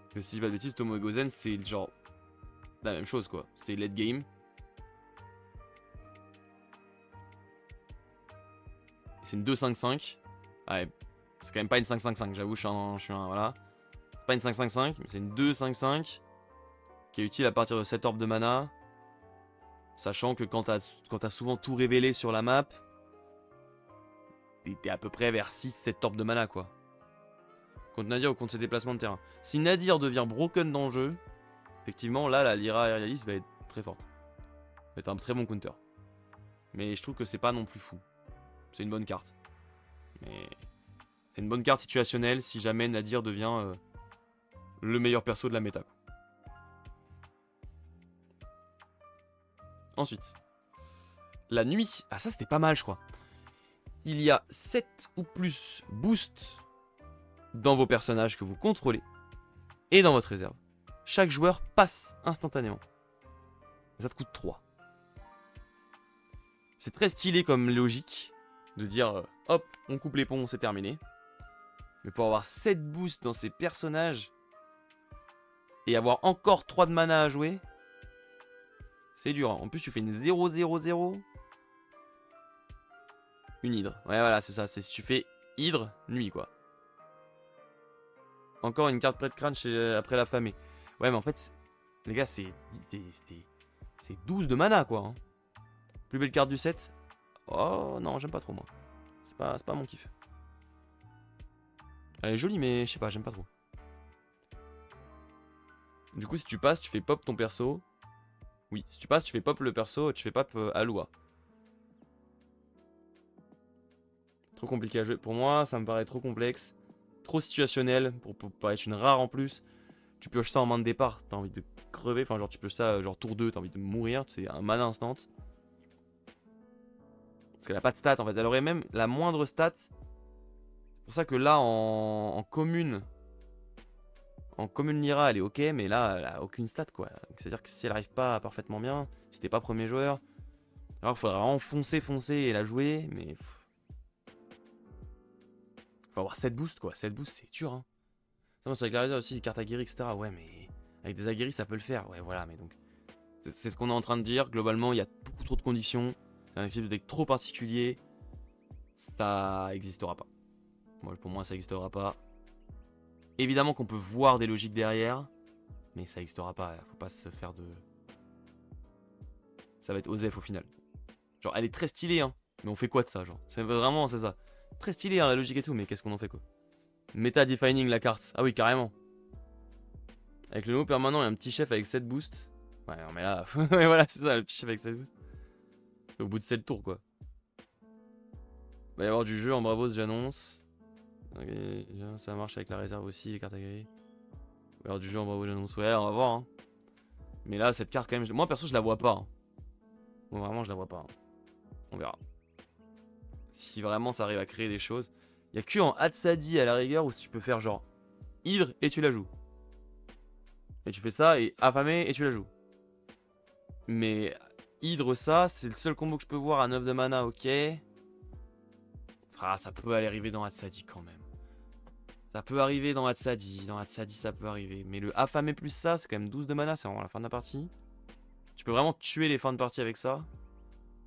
Parce que si je dis pas de bêtises, Tomo et Gozen, c'est genre la même chose, quoi. C'est late game. C'est une 2-5-5. Ouais, c'est quand même pas une 5-5-5, j'avoue, je suis un voilà. C'est pas une 5-5-5, mais c'est une 2-5-5 qui est utile à partir de 7 orbes de mana. Sachant que quand t'as souvent tout révélé sur la map, t'es à peu près vers 6-7 orbes de mana, quoi. Contre Nadir ou contre ses déplacements de terrain. Si Nadir devient broken dans le jeu, effectivement, là, la Lyra Aerialis va être très forte. Va être un très bon counter. Mais je trouve que c'est pas non plus fou. C'est une bonne carte. Mais c'est une bonne carte situationnelle si jamais Nadir devient le meilleur perso de la méta. Ensuite, la nuit. Ah, ça c'était pas mal, je crois. Il y a 7 ou plus boosts dans vos personnages que vous contrôlez et dans votre réserve. Chaque joueur passe instantanément. Ça te coûte 3. C'est très stylé comme logique de dire hop, on coupe les ponts, c'est terminé. Mais pour avoir 7 boosts dans ces personnages et avoir encore 3 de mana à jouer, c'est dur. En plus, tu fais une 0-0-0. Une hydre. Ouais, voilà, c'est ça. C'est si tu fais hydre, nuit, quoi. Encore une carte près de crâne après la famée. Ouais, mais en fait, les gars, c'est 12 de mana, quoi. Hein. Plus belle carte du set. Oh non, j'aime pas trop, moi. C'est pas mon kiff. Elle est jolie, mais je sais pas, j'aime pas trop. Du coup, si tu passes, tu fais pop ton perso. Oui, si tu passes, tu fais pop le perso, tu fais pop Aloua. Trop compliqué à jouer. Pour moi, ça me paraît trop complexe. Trop situationnel pour être une rare en plus. Tu pioches ça en main de départ, t'as envie de crever. Enfin, genre, tu pioches ça, genre tour 2, t'as envie de mourir. C'est un mana instant. Parce qu'elle a pas de stat en fait. Elle aurait même la moindre stat. C'est pour ça que là, en commune. En commune Lyra, elle est ok, mais là, elle a aucune stat quoi. C'est-à-dire que si elle arrive pas parfaitement bien, si t'es pas premier joueur, alors il faudra vraiment foncer et la jouer, mais. Faut avoir 7 boosts quoi. 7 boosts, c'est dur hein. Ça, c'est avec la réserve aussi, des cartes aguerries, etc. Ouais, mais avec des aguerries, ça peut le faire. Ouais, voilà, mais donc. C'est ce qu'on est en train de dire. Globalement, il y a beaucoup trop de conditions. C'est un type de deck trop particulier. Ça existera pas. Moi, pour moi, ça existera pas. Évidemment qu'on peut voir des logiques derrière. Mais ça existera pas. Faut pas se faire de. Ça va être Osef au final. Genre, elle est très stylée, hein. Mais on fait quoi de ça, genre? C'est vraiment, c'est ça. Très stylé, hein, la logique et tout, mais qu'est-ce qu'on en fait, quoi? Meta defining la carte. Ah oui, carrément. Avec le nouveau permanent et un petit chef avec 7 boosts. Ouais, non, mais là. ouais, voilà, c'est ça, le petit chef avec 7 boosts. Au bout de 7 tours, quoi. Va y avoir du jeu en Bravos, j'annonce. Ok, ça marche avec la réserve aussi, les cartes agréées. Va y avoir du jeu en Bravos, j'annonce. Ouais, on va voir. Hein. Mais là, cette carte, quand même, moi perso, je la vois pas. Hein. Moi, vraiment, je la vois pas. Hein. On verra. Si vraiment ça arrive à créer des choses. Il y a que en Hatsadi à la rigueur où tu peux faire genre Hydre et tu la joues. Et tu fais ça et affamé et tu la joues. Mais Hydre, ça, c'est le seul combo que je peux voir à 9 de mana, ok. Ah, ça peut aller arriver dans Hatsadi quand même. Ça peut arriver dans Hatsadi. Dans Hatsadi, ça peut arriver. Mais le affamé plus ça, c'est quand même 12 de mana, c'est vraiment la fin de la partie. Tu peux vraiment tuer les fins de partie avec ça.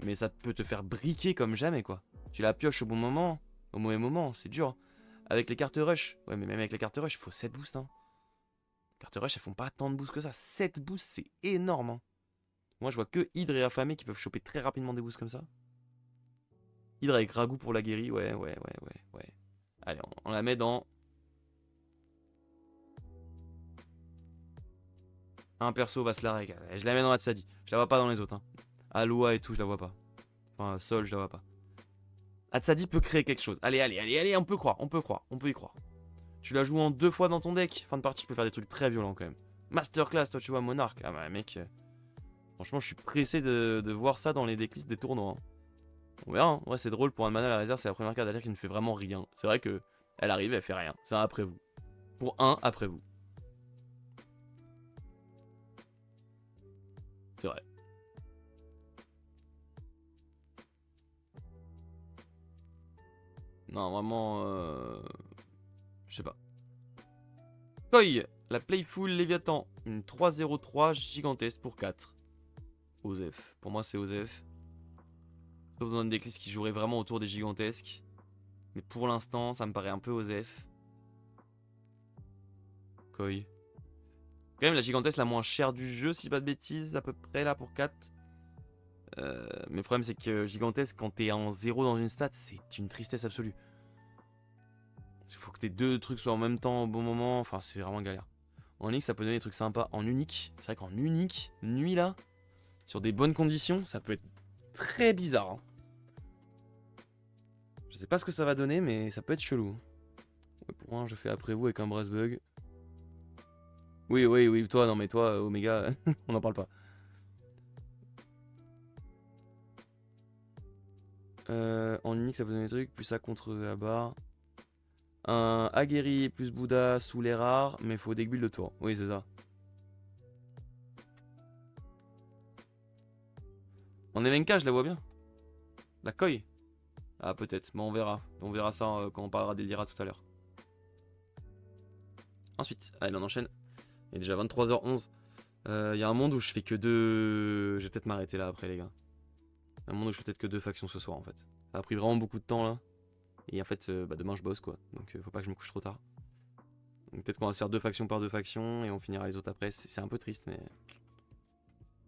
Mais ça peut te faire briquer comme jamais, quoi. Tu la pioches au bon moment, au mauvais moment, c'est dur. Avec les cartes rush. Ouais, mais même avec les cartes rush, il faut 7 boosts. Hein. Les cartes rush, elles font pas tant de boosts que ça. 7 boosts, c'est énorme. Hein. Moi, je vois que Hydre et affamé qui peuvent choper très rapidement des boosts comme ça. Hydre avec Ragout pour la guérie, ouais. Allez, on la met dans... Un perso va se la régaler. Je la mets dans Hatsadi. Je la vois pas dans les autres. Hein. Aloha et tout, je la vois pas. Enfin, Sol, je la vois pas. Hatsadi peut créer quelque chose. Allez, on peut y croire. Tu la joues en 2 fois dans ton deck. Fin de partie, tu peux faire des trucs très violents quand même. Masterclass, toi tu vois, Monarque. Ah bah mec, franchement, je suis pressé de voir ça dans les decklists des tournois. Hein. On verra. Hein. Ouais, c'est drôle pour un mana à la réserve, c'est la première carte d'attaque qui ne fait vraiment rien. C'est vrai que elle arrive, elle fait rien. C'est un après vous. Pour un après vous. C'est vrai. Non, vraiment, je sais pas. Koi, la Playful Léviathan, une 3-0-3 gigantesque pour 4. Osef. Pour moi, c'est Osef. Sauf dans une decklist qui jouerait vraiment autour des gigantesques. Mais pour l'instant, ça me paraît un peu Osef. Koi. Quand même, la gigantesque la moins chère du jeu, si pas de bêtises, à peu près là pour 4. Mais le problème, c'est que gigantesque, quand t'es en 0 dans une stat, c'est une tristesse absolue. Il faut que tes 2 trucs soient en même temps au bon moment. Enfin, c'est vraiment galère. En X, ça peut donner des trucs sympas. En unique, c'est vrai qu'en unique, nuit là, sur des bonnes conditions, ça peut être très bizarre. Hein. Je sais pas ce que ça va donner, mais ça peut être chelou. Ouais, pour un, je fais après vous avec un brass bug. Oui, toi, non mais toi, Omega, on n'en parle pas. En unique, ça peut donner des trucs, plus ça contre la barre. Un aguerri plus Bouddha sous les rares, mais faut deck build le tour. Oui, c'est ça. En Evenka, je la vois bien. La Koi. Ah, peut-être, mais on verra. On verra ça quand on parlera d'Elira tout à l'heure. Ensuite, allez, on enchaîne. Il est déjà 23h11. Il y a un monde où je fais que 2. Je vais peut-être m'arrêter là après, les gars. Un monde où je fais peut-être que 2 factions ce soir en fait. Ça a pris vraiment beaucoup de temps là. Et en fait, demain je bosse quoi. Donc faut pas que je me couche trop tard. Donc peut-être qu'on va se faire 2 factions par 2 factions et on finira les autres après. C'est un peu triste, mais.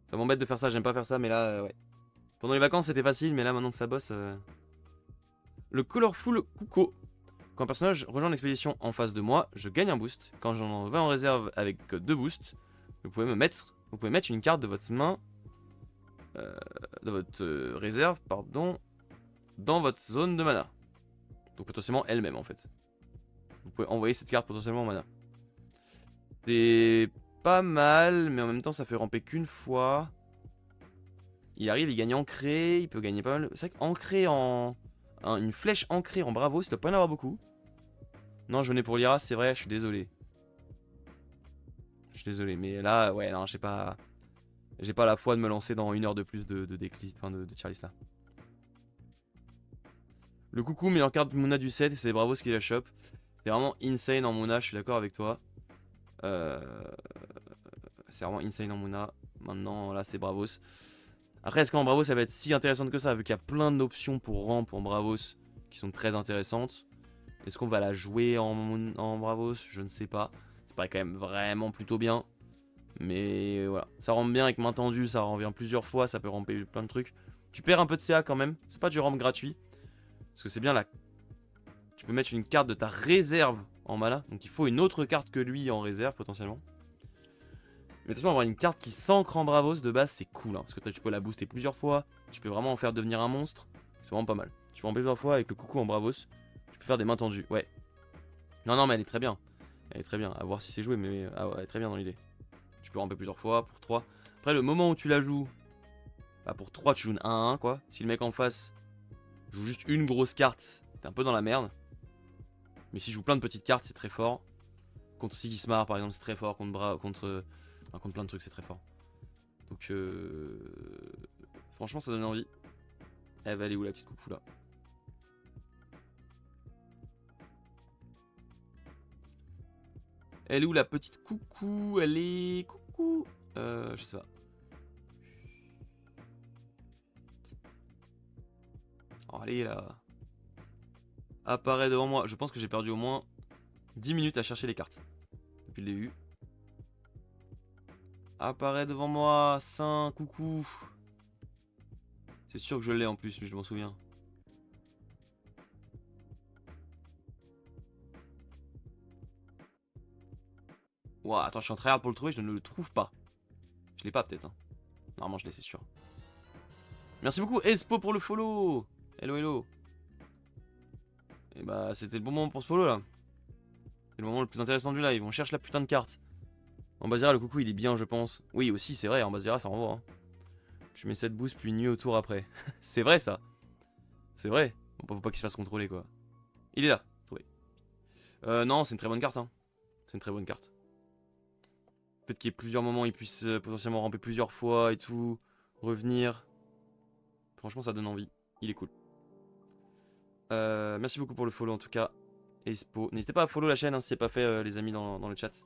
Ça m'embête de faire ça, j'aime pas faire ça, mais là, ouais. Pendant les vacances c'était facile, mais là maintenant que ça bosse. Le Colorful Kuko. Quand un personnage rejoint l'expédition en face de moi, je gagne un boost. Quand j'en vais en réserve avec 2 boosts, vous pouvez mettre une carte de votre main, de votre réserve, pardon, dans votre zone de mana. Donc potentiellement elle-même en fait. Vous pouvez envoyer cette carte potentiellement en mana. C'est pas mal, mais en même temps ça fait ramper qu'une fois. Il arrive, il gagne ancré, il peut gagner pas mal. C'est vrai qu'ancré une flèche ancrée en bravo, ça doit pas en avoir beaucoup. Non, je venais pour l'Ira, c'est vrai, je suis désolé. Je suis désolé, mais là, ouais, non, j'ai pas la foi de me lancer dans 1 heure de plus de decklist, enfin de tier list là. Le coucou, meilleure carte Moona du set, c'est Bravo ce qui la chope. C'est vraiment insane en Moona, je suis d'accord avec toi. C'est vraiment insane en Moona. Maintenant, là, c'est Bravos. Après, est-ce qu'en Bravos, ça va être si intéressante que ça, vu qu'il y a plein d'options pour ramp en Bravos qui sont très intéressantes. Est-ce qu'on va la jouer en Bravos? Je ne sais pas. Ça paraît quand même vraiment plutôt bien. Mais voilà, ça rampe bien avec main tendue, ça revient plusieurs fois, ça peut ramper plein de trucs. Tu perds un peu de CA quand même, c'est pas du ramp gratuit. Parce que c'est bien là. Tu peux mettre une carte de ta réserve en mana. Donc il faut une autre carte que lui en réserve potentiellement. Mais attention, avoir une carte qui s'ancre en Bravos de base, c'est cool. Hein, parce que tu peux la booster plusieurs fois. Tu peux vraiment en faire devenir un monstre. C'est vraiment pas mal. Tu peux remplir plusieurs fois avec le coucou en Bravos. Tu peux faire des mains tendues. Ouais. Non, mais elle est très bien. Elle est très bien. À voir si c'est joué, mais ah ouais, elle est très bien dans l'idée. Tu peux ramper plusieurs fois pour 3. Après, le moment où tu la joues, bah pour 3, tu joues une 1-1 quoi. Si le mec en face joue juste une grosse carte, t'es un peu dans la merde. Mais s'il joue plein de petites cartes, c'est très fort. Contre Sigismar par exemple, c'est très fort. Contre plein de trucs, c'est très fort. Donc, franchement, ça donne envie. Elle va aller où la petite coucou là? Elle est où la petite coucou? Elle est... Coucou je sais pas. Oh, allez là. Apparaît devant moi. Je pense que j'ai perdu au moins 10 minutes à chercher les cartes. Depuis le début. Apparaît devant moi. Saint, coucou. C'est sûr que je l'ai en plus, mais je m'en souviens. Ouah, attends, je suis en tryhard pour le trouver, je ne le trouve pas. Je l'ai pas peut-être. Hein. Normalement, je l'ai, c'est sûr. Merci beaucoup, Espo, pour le follow. Hello, hello. Et bah, c'était le bon moment pour ce follow là. C'est le moment le plus intéressant du live. On cherche la putain de carte. En Basira, le coucou il est bien, je pense. Oui, aussi, c'est vrai, en Basira, ça renvoie. Hein. Tu mets 7 boosts puis une nuit autour après. C'est vrai ça. C'est vrai. Bon, faut pas qu'il se fasse contrôler quoi. Il est là, trouvé. Non, c'est une très bonne carte. Hein. C'est une très bonne carte. Peut-être qu'il y ait plusieurs moments, il puisse potentiellement ramper plusieurs fois et tout. Revenir. Franchement, ça donne envie. Il est cool. Merci beaucoup pour le follow en tout cas. Espo. N'hésitez pas à follow la chaîne hein, si c'est pas fait, les amis, dans le chat.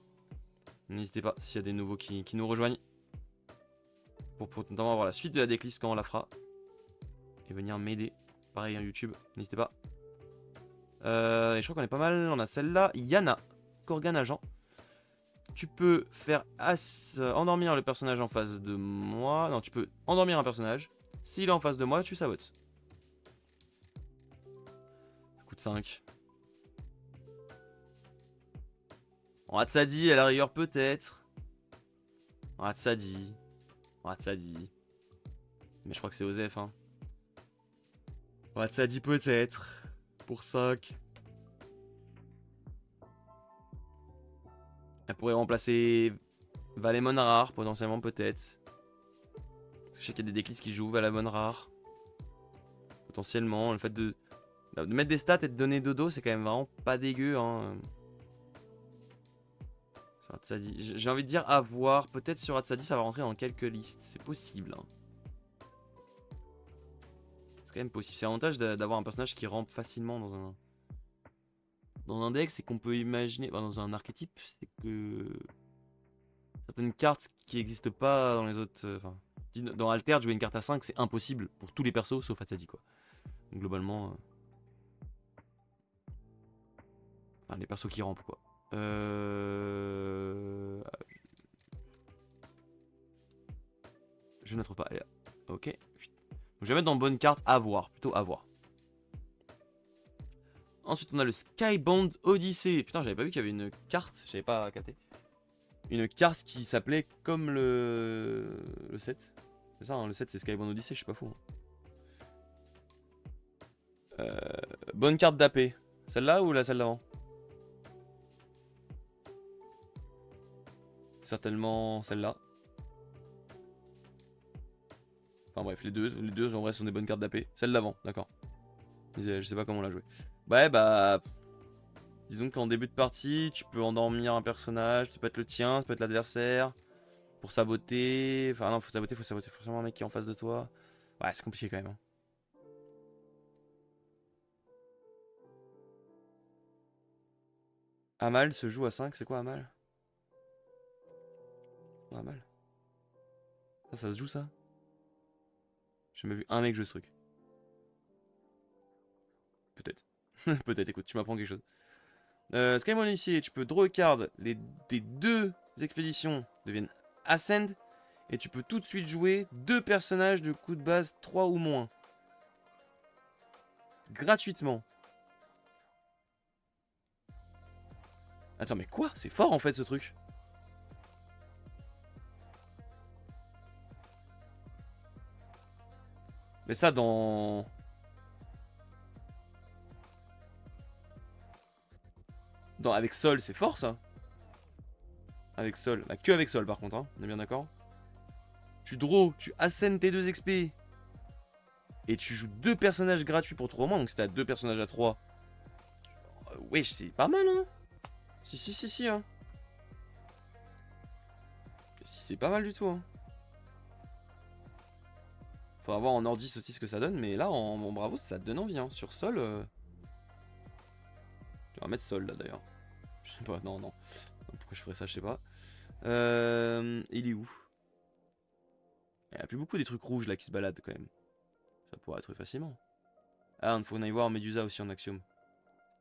N'hésitez pas s'il y a des nouveaux qui nous rejoignent. Pour notamment avoir la suite de la decklist quand on la fera. Et venir m'aider. Pareil, hein, YouTube. N'hésitez pas. Et je crois qu'on est pas mal. On a celle-là. Yana. Korgan Agent. Tu peux faire endormir le personnage en face de moi. Non, tu peux endormir un personnage. S'il est en face de moi, tu sabotes. Ça coûte 5. On rate Sadi à la rigueur peut-être. On rate Sadi. On rate Sadi. Mais je crois que c'est Osef. Hein. On rate Sadi peut-être. Pour 5. Elle pourrait remplacer Valemon rare potentiellement peut-être. Parce que je sais qu'il y a des déclics qui jouent Valemon rare. Potentiellement. Le fait de mettre des stats et de donner dodo, c'est quand même vraiment pas dégueu. Hein. Sur Hatsadi. J'ai envie de dire à voir. Peut-être sur Hatsadi, ça va rentrer dans quelques listes. C'est possible. Hein. C'est quand même possible. C'est l'avantage d'avoir un personnage qui rampe facilement dans un deck. C'est qu'on peut imaginer. Dans un archétype, c'est que certaines cartes qui n'existent pas dans les autres. Dans Alter, jouer une carte à 5, c'est impossible pour tous les persos sauf Hatsadi quoi. Donc, globalement. Enfin, les persos qui rampent quoi. Je ne trouve pas. Elle est là. Ok. Donc, je vais mettre dans bonne carte à voir. Plutôt à voir. Ensuite, on a le Skybound Odyssey. Putain, j'avais pas vu qu'il y avait une carte. J'avais pas capté. Une carte qui s'appelait comme le 7. C'est ça, hein, le 7 c'est Skybound Odyssey, je suis pas fou. Bonne carte d'AP. Celle-là ou celle d'avant? Certainement celle-là. Enfin bref, les deux en vrai sont des bonnes cartes d'AP. Celle d'avant, d'accord. Je sais pas comment on l'a joué. Ouais, bah. Disons qu'en début de partie, tu peux endormir un personnage. Ça peut être le tien, ça peut être l'adversaire. Pour saboter. Enfin, non, faut saboter forcément un mec qui est en face de toi. Ouais, c'est compliqué quand même. Hein. Amal se joue à 5, c'est quoi Amal? Oh, Amal. Ça se joue ça? J'ai jamais vu un mec jouer ce truc. Peut-être. Peut-être, écoute, tu m'apprends quelque chose. Skymon ici, tu peux draw a card. Tes deux expéditions deviennent Ascend. Et tu peux tout de suite jouer 2 personnages de coup de base 3 ou moins. Gratuitement. Attends, mais quoi? C'est fort en fait ce truc. Mais ça dans... Avec Sol, c'est fort ça. Avec Sol. Bah, que avec Sol par contre, hein. On est bien d'accord. Tu draw, tu assènes tes 2 XP. Et tu joues 2 personnages gratuits pour 3 mois. Donc si t'as 2 personnages à 3. Wesh, c'est pas mal, hein. Si, hein. Si, c'est pas mal du tout, hein. Faudra voir en Ordis aussi ce que ça donne. Mais là, en Bravo, ça te donne envie, hein. Sur Sol. On va mettre Sol là d'ailleurs. Je sais pas, non. Pourquoi je ferais ça, je sais pas. Il est où? Il n'y a plus beaucoup des trucs rouges là qui se baladent quand même. Ça pourrait être facilement. Ah, il faut qu'on aille voir Medusa aussi en Axiom.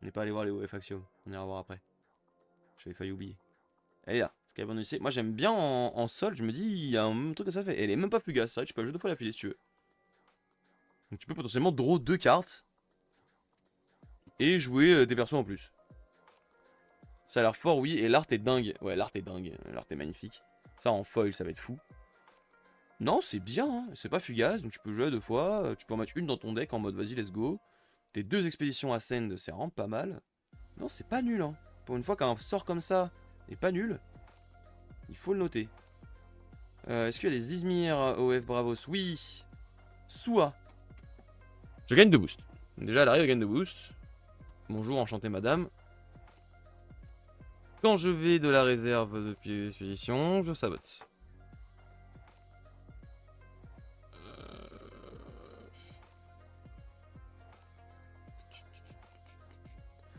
On n'est pas allé voir les OF Axiom. On ira voir après. J'avais failli oublier. Elle est là. Skybound Odyssey. Moi j'aime bien en Sol. Je me dis, il y a un truc que ça fait. Elle est même pas fugace. C'est vrai que tu peux jouer 2 fois la filer si tu veux. Donc tu peux potentiellement draw 2 cartes. Et jouer des persos en plus. Ça a l'air fort, oui. Et l'art est dingue. Ouais, l'art est dingue. L'art est magnifique. Ça en foil, ça va être fou. Non, c'est bien, hein. C'est pas fugace, donc tu peux jouer 2 fois. Tu peux en mettre une dans ton deck en mode vas-y, let's go. Tes 2 expéditions Ascend, c'est vraiment pas mal. Non, c'est pas nul, hein. Pour une fois qu'un sort comme ça est pas nul, il faut le noter. Est-ce qu'il y a des Izmir OF Bravos? Oui. Soua. Je gagne 2 boosts. Déjà, elle arrive, je gagne 2 boosts. Bonjour, enchanté madame. Quand je vais de la réserve depuis l'expédition, je sabote.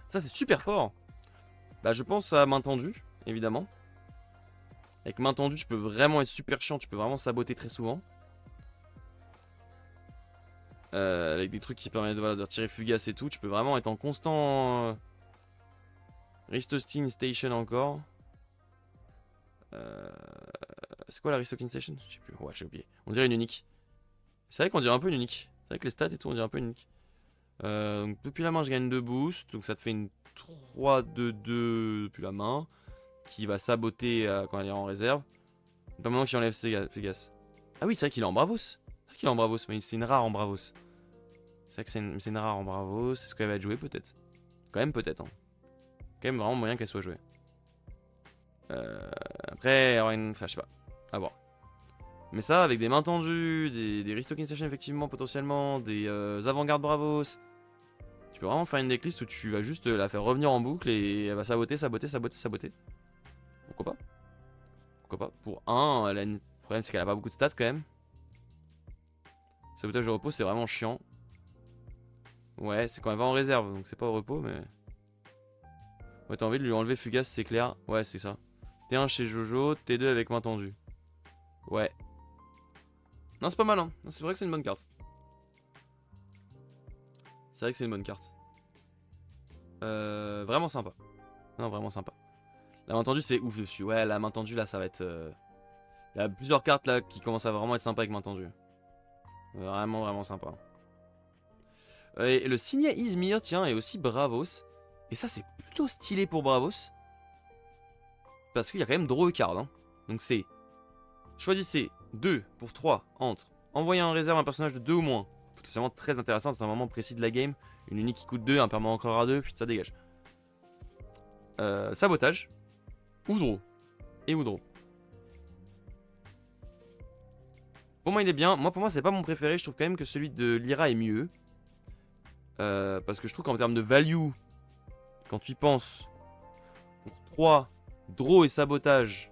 Ça c'est super fort. Bah je pense à main tendue, évidemment. Avec main tendue, tu peux vraiment être super chiant, tu peux vraiment saboter très souvent. Avec des trucs qui permettent voilà, de retirer fugace et tout, tu peux vraiment être en constant Restocking Station encore. C'est quoi la Restocking Station? Je sais plus, ouais j'ai oublié. On dirait une unique. C'est vrai qu'on dirait un peu une unique. C'est vrai que les stats et tout, on dirait un peu une unique. Donc depuis la main, je gagne 2 boosts. Donc ça te fait une 3-2-2 depuis la main. Qui va saboter quand elle est en réserve. Pas maintenant qu'il enlève Fugace. Ah oui, c'est vrai qu'il est en Bravos. C'est vrai qu'il est en Bravos, mais c'est une rare en Bravos. C'est vrai que c'est une rare en Bravos. C'est ce qu'elle va être jouée peut-être. Quand même peut-être. Hein. Quand même vraiment moyen qu'elle soit jouée. Après, avoir une... Enfin, je sais pas. À voir. Mais ça, avec des mains tendues, des Restocking Station effectivement, potentiellement, des avant-garde Bravos. Tu peux vraiment faire une decklist où tu vas juste la faire revenir en boucle et elle va saboter. Pourquoi pas? Pourquoi pas? Pour 1, le problème c'est qu'elle a pas beaucoup de stats quand même. Sabotage de repos c'est vraiment chiant. Ouais, c'est quand elle va en réserve, donc c'est pas au repos mais... Ouais, t'as envie de lui enlever Fugace, c'est clair. Ouais, c'est ça. T1 chez Jojo, T2 avec main tendue. Ouais. Non, c'est pas mal, hein. C'est vrai que c'est une bonne carte. C'est vrai que c'est une bonne carte. Vraiment sympa. Non, vraiment sympa. La main tendue, c'est ouf dessus. Ouais, la main tendue, là, ça va être... Il y a plusieurs cartes, là, qui commencent à vraiment être sympa avec main tendue. Vraiment, vraiment sympa. Et le signet Izmir, tiens, est aussi Bravos. Et ça, c'est plutôt stylé pour Bravos. Parce qu'il y a quand même draw a card. Hein. Donc c'est... Choisissez 2 pour 3 entre... Envoyer en réserve un personnage de 2 ou moins. Potentiellement très intéressant, c'est un moment précis de la game. Une unique qui coûte 2, un permanent encore à 2, puis ça dégage. Sabotage. Ou draw. Et ou draw. Pour moi il est bien. Moi pour moi c'est pas mon préféré. Je trouve quand même que celui de Lyra est mieux. Parce que je trouve qu'en termes de value, quand tu y penses, pour 3, draw et sabotage,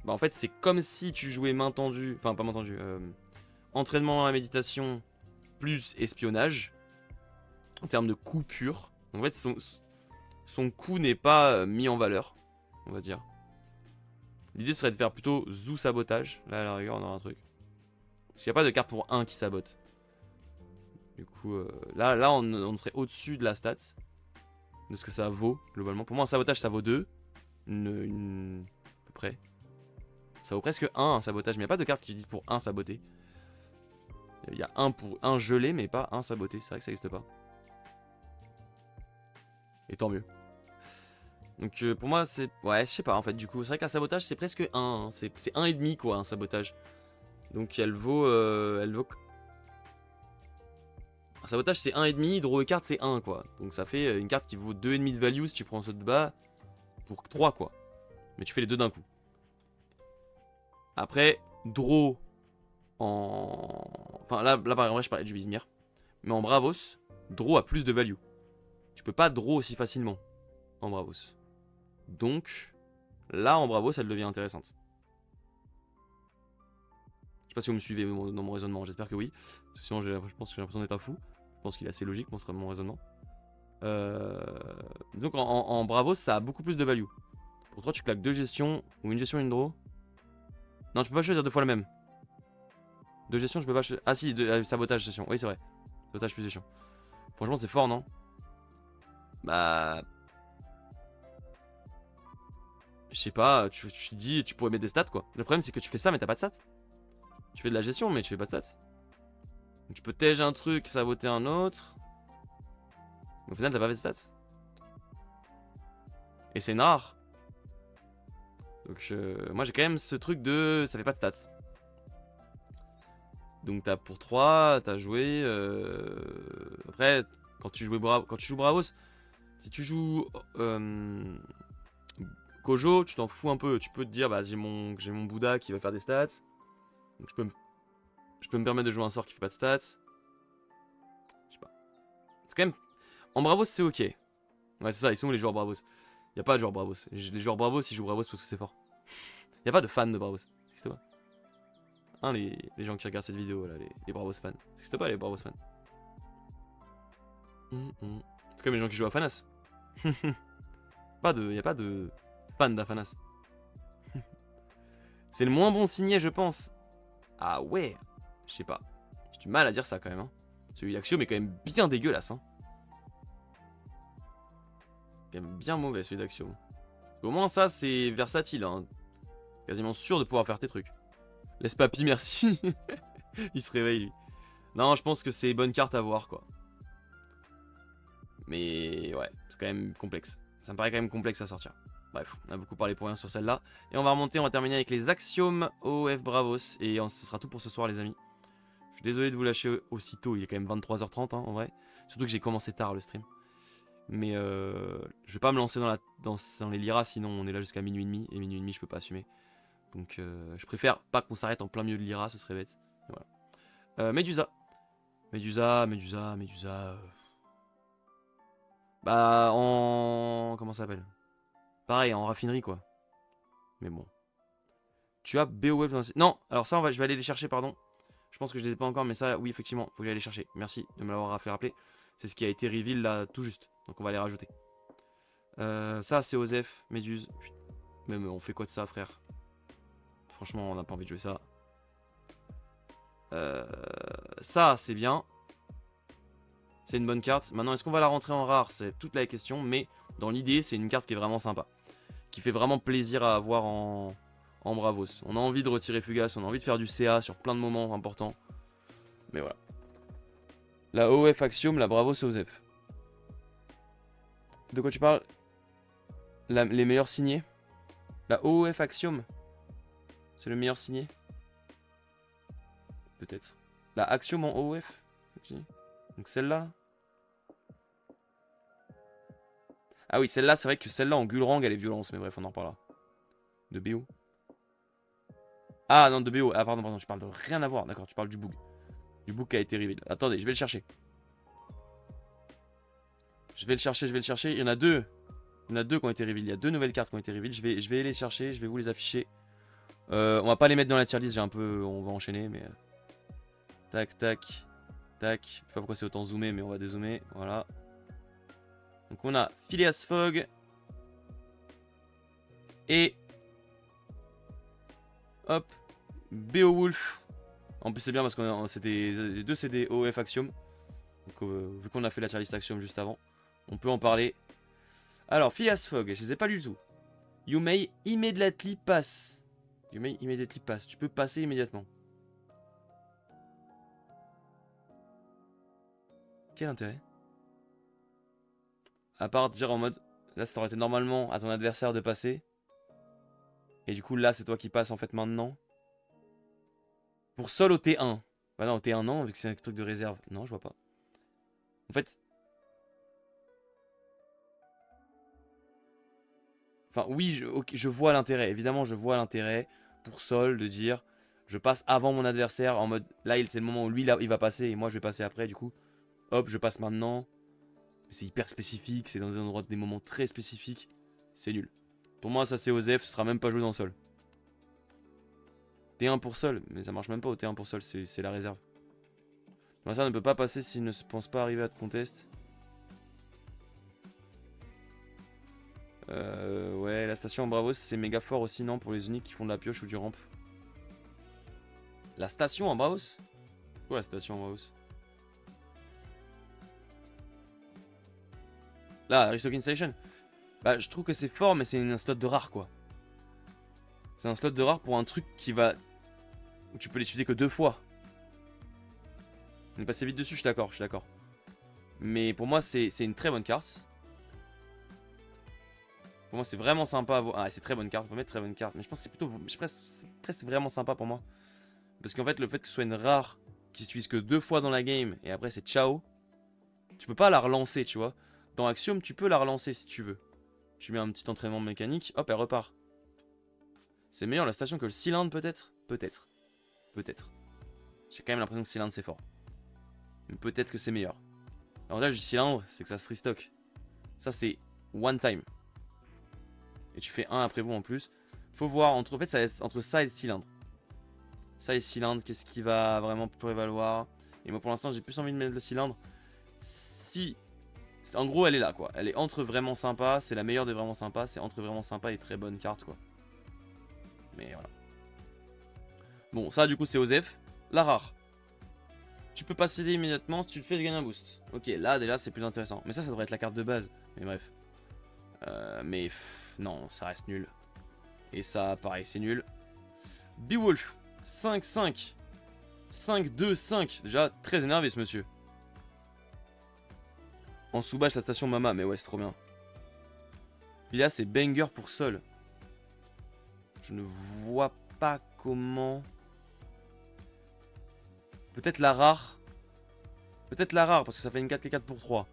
bah en fait c'est comme si tu jouais main tendue, enfin pas main tendue, entraînement dans la méditation plus espionnage, en termes de coût pur. En fait son coût n'est pas mis en valeur, on va dire. L'idée serait de faire plutôt zoo sabotage, là à la rigueur on aura un truc. Parce qu'il n'y a pas de carte pour 1 qui sabote. Du coup, là on serait au-dessus de la stat. De ce que ça vaut, globalement. Pour moi, un sabotage, ça vaut 2. À peu près. Ça vaut presque 1, un sabotage. Mais il n'y a pas de carte qui disent pour 1 saboté. Il y a 1 pour 1 gelé, mais pas 1 saboté. C'est vrai que ça n'existe pas. Et tant mieux. Donc pour moi, c'est... Ouais, je sais pas, en fait, du coup. C'est vrai qu'un sabotage, c'est presque 1. Hein. C'est 1,5, quoi, un sabotage. Donc elle vaut... sabotage c'est 1,5, draw et carte c'est 1 quoi. Donc ça fait une carte qui vaut 2,5 de value si tu prends un saut de bas pour 3 quoi. Mais tu fais les deux d'un coup. Après, draw en... Enfin là par exemple je parlais du Bismir. Mais en Bravos, draw a plus de value. Tu peux pas draw aussi facilement en Bravos. Donc là en Bravos elle devient intéressante. Je sais pas si vous me suivez dans mon raisonnement, j'espère que oui. Parce que sinon je pense que j'ai l'impression d'être un fou. Je pense qu'il est assez logique mon raisonnement. Donc en Bravos ça a beaucoup plus de value. Pour toi tu claques 2 gestions ou une gestion et une draw. Non tu peux pas choisir 2 fois la même. 2 gestions je peux pas choisir. Ah si, sabotage gestion, oui c'est vrai. Sabotage plus gestion. Franchement c'est fort non? Bah... Je sais pas, tu te dis tu pourrais mettre des stats quoi. Le problème c'est que tu fais ça mais t'as pas de stats. Tu fais de la gestion mais tu fais pas de stats. Donc tu peux tège un truc, saboter un autre. Mais au final t'as pas fait de stats. Et c'est une rare. Donc moi j'ai quand même ce truc de... ça fait pas de stats. Donc t'as pour 3, t'as joué... Après, quand tu joues Bravos, si tu joues Kojo, tu t'en fous un peu. Tu peux te dire, bah j'ai mon Bouddha qui va faire des stats. Donc je peux me permettre de jouer un sort qui fait pas de stats. Je sais pas. C'est quand même... En Bravos c'est ok. Ouais c'est ça, ils sont où les joueurs Bravos? Y'a pas de joueurs Bravos. Les joueurs Bravos ils jouent Bravos parce que c'est fort. Y'a pas de fans de Bravos. Ça existe pas. Hein, les gens qui regardent cette vidéo là, les Bravos fans. Ça existe pas les Bravos fans. C'est comme les gens qui jouent à Fanas. Y'a pas de fan d'Afanas. C'est le moins bon signé je pense. Ah ouais. Je sais pas. J'ai du mal à dire ça quand même. Hein. Celui d'Axiom est quand même bien dégueulasse. Hein. Quand même bien mauvais celui d'Axiom. Au moins ça c'est versatile. Hein. Quasiment sûr de pouvoir faire tes trucs. Laisse papy merci. Il se réveille lui. Non je pense que c'est bonne carte à voir quoi. Mais ouais, c'est quand même complexe. Ça me paraît quand même complexe à sortir. Bref, on a beaucoup parlé pour rien sur celle-là. Et on va remonter, on va terminer avec les axiomes OF Bravos. Et ce sera tout pour ce soir les amis. Je suis désolé de vous lâcher aussitôt, il est quand même 23h30 hein, en vrai. Surtout que j'ai commencé tard le stream. Mais je vais pas me lancer dans les liras, sinon on est là jusqu'à minuit et demi. Et minuit et demi je peux pas assumer. Donc je préfère pas qu'on s'arrête en plein milieu de l'ira, ce serait bête. Et voilà. Médusa. Médusa. Bah en... comment ça s'appelle? Pareil, en raffinerie quoi. Mais bon. Tu as BOF dans... Non, alors ça je vais aller les chercher, pardon. Je pense que je les ai pas encore, mais ça, oui, effectivement, faut que j'aille les chercher. Merci de me l'avoir fait rappeler. C'est ce qui a été reveal là, tout juste. Donc on va les rajouter. Ça, c'est Osef, Méduse. Même, on fait quoi de ça, frère? Franchement, on n'a pas envie de jouer ça. Ça, c'est bien. C'est une bonne carte. Maintenant, est-ce qu'on va la rentrer en rare? C'est toute la question. Mais dans l'idée, c'est une carte qui est vraiment sympa. Qui fait vraiment plaisir à avoir en Bravos. On a envie de retirer Fugace. On a envie de faire du CA sur plein de moments importants. Mais voilà. La OF Axiom, la Bravos Osef. De quoi tu parles? Les meilleurs signés? La OF Axiom? C'est le meilleur signé? Peut-être. La Axiom en OF? Donc celle-là? Ah oui, celle-là, c'est vrai que celle-là en Gulrang, elle est violence, mais bref, on en reparlera. De BO. Ah non, de BO. Ah pardon, je parle de rien à voir. D'accord, tu parles du bug. Du bug qui a été reveal. Attendez, je vais le chercher. Je vais le chercher. Il y en a deux. Il y en a deux qui ont été reveal. Il y a deux nouvelles cartes qui ont été reveal. Je vais les chercher, je vais vous les afficher. On va pas les mettre dans la tier list, on va enchaîner, mais... Tac, tac, tac. Je sais pas pourquoi c'est autant zoomé, mais on va dézoomer. Voilà. Donc on a Phileas Fogg. Et... Hop. Beowulf. En plus c'est bien parce que les deux c'est des OF Axiom. Donc vu qu'on a fait la tier list Axiom juste avant, on peut en parler. Alors Phileas Fogg, je les ai pas lu du tout. You may immediately pass. Tu peux passer immédiatement. Quel intérêt? À part dire en mode, là ça aurait été normalement à ton adversaire de passer. Et du coup là c'est toi qui passes en fait maintenant. Pour seul au T1. Bah non, au T1 non, vu que c'est un truc de réserve. Non, je vois pas. En fait... Enfin, oui, je vois l'intérêt. Évidemment, je vois l'intérêt pour Sol de dire je passe avant mon adversaire en mode là, c'est le moment où lui, là, il va passer et moi, je vais passer après. Du coup, hop, je passe maintenant. C'est hyper spécifique. C'est dans un endroit, des moments très spécifiques. C'est nul. Pour moi, ça, c'est Osef. Ce sera même pas joué dans Sol. T1 pour Sol. Mais ça marche même pas au T1 pour Sol. C'est la réserve. Ça ne peut pas passer s'il ne se pense pas arriver à te contest. Ouais, la station en Bravos, c'est méga fort aussi, non? Pour les uniques qui font de la pioche ou du ramp. La station en Bravos? C'est quoi la station en Bravos? Là, Restocking Station. Bah, je trouve que c'est fort, mais c'est un slot de rare, quoi. C'est un slot de rare pour un truc qui va... où tu peux l'utiliser que 2 fois. On est passé vite dessus, je suis d'accord, Mais pour moi, c'est une très bonne carte. Pour moi, c'est vraiment sympa à voir. Ah, c'est très bonne carte, on peut mettre très bonne carte. Mais je pense que c'est plutôt... c'est presque vraiment sympa pour moi. Parce qu'en fait, le fait que ce soit une rare qui s'utilise que 2 fois dans la game et après c'est ciao, tu peux pas la relancer, tu vois. Dans Axiom, tu peux la relancer si tu veux. Tu mets un petit entraînement mécanique, hop, elle repart. C'est meilleur la station que le cylindre, peut-être? Peut-être. Peut-être. J'ai quand même l'impression que le cylindre c'est fort. Mais peut-être que c'est meilleur. L'avantage du cylindre, c'est que ça se restock. Ça, c'est one time. Et tu fais un après vous en plus. Faut voir, en fait, entre ça et le cylindre. Ça et le cylindre, qu'est-ce qui va vraiment prévaloir? Et moi, pour l'instant, j'ai plus envie de mettre le cylindre. Si... En gros, elle est là, quoi. Elle est entre vraiment sympa. C'est la meilleure des vraiment sympas. C'est entre vraiment sympa et très bonne carte, quoi. Mais voilà. Bon, ça, du coup, c'est Osef. La rare. Tu peux passer immédiatement si tu le fais, je gagne un boost. Ok, là, déjà, c'est plus intéressant. Mais ça devrait être la carte de base. Mais bref. Non, ça reste nul. Et ça, pareil, c'est nul. Beowulf. 5-5. 5-2-5. Déjà, très énervé, ce monsieur. En sous-bâche, la station Mama. Mais ouais, c'est trop bien. Puis là, c'est banger pour Sol. Je ne vois pas comment... Peut-être la rare. Peut-être la rare, parce que ça fait une 4 4 pour 3.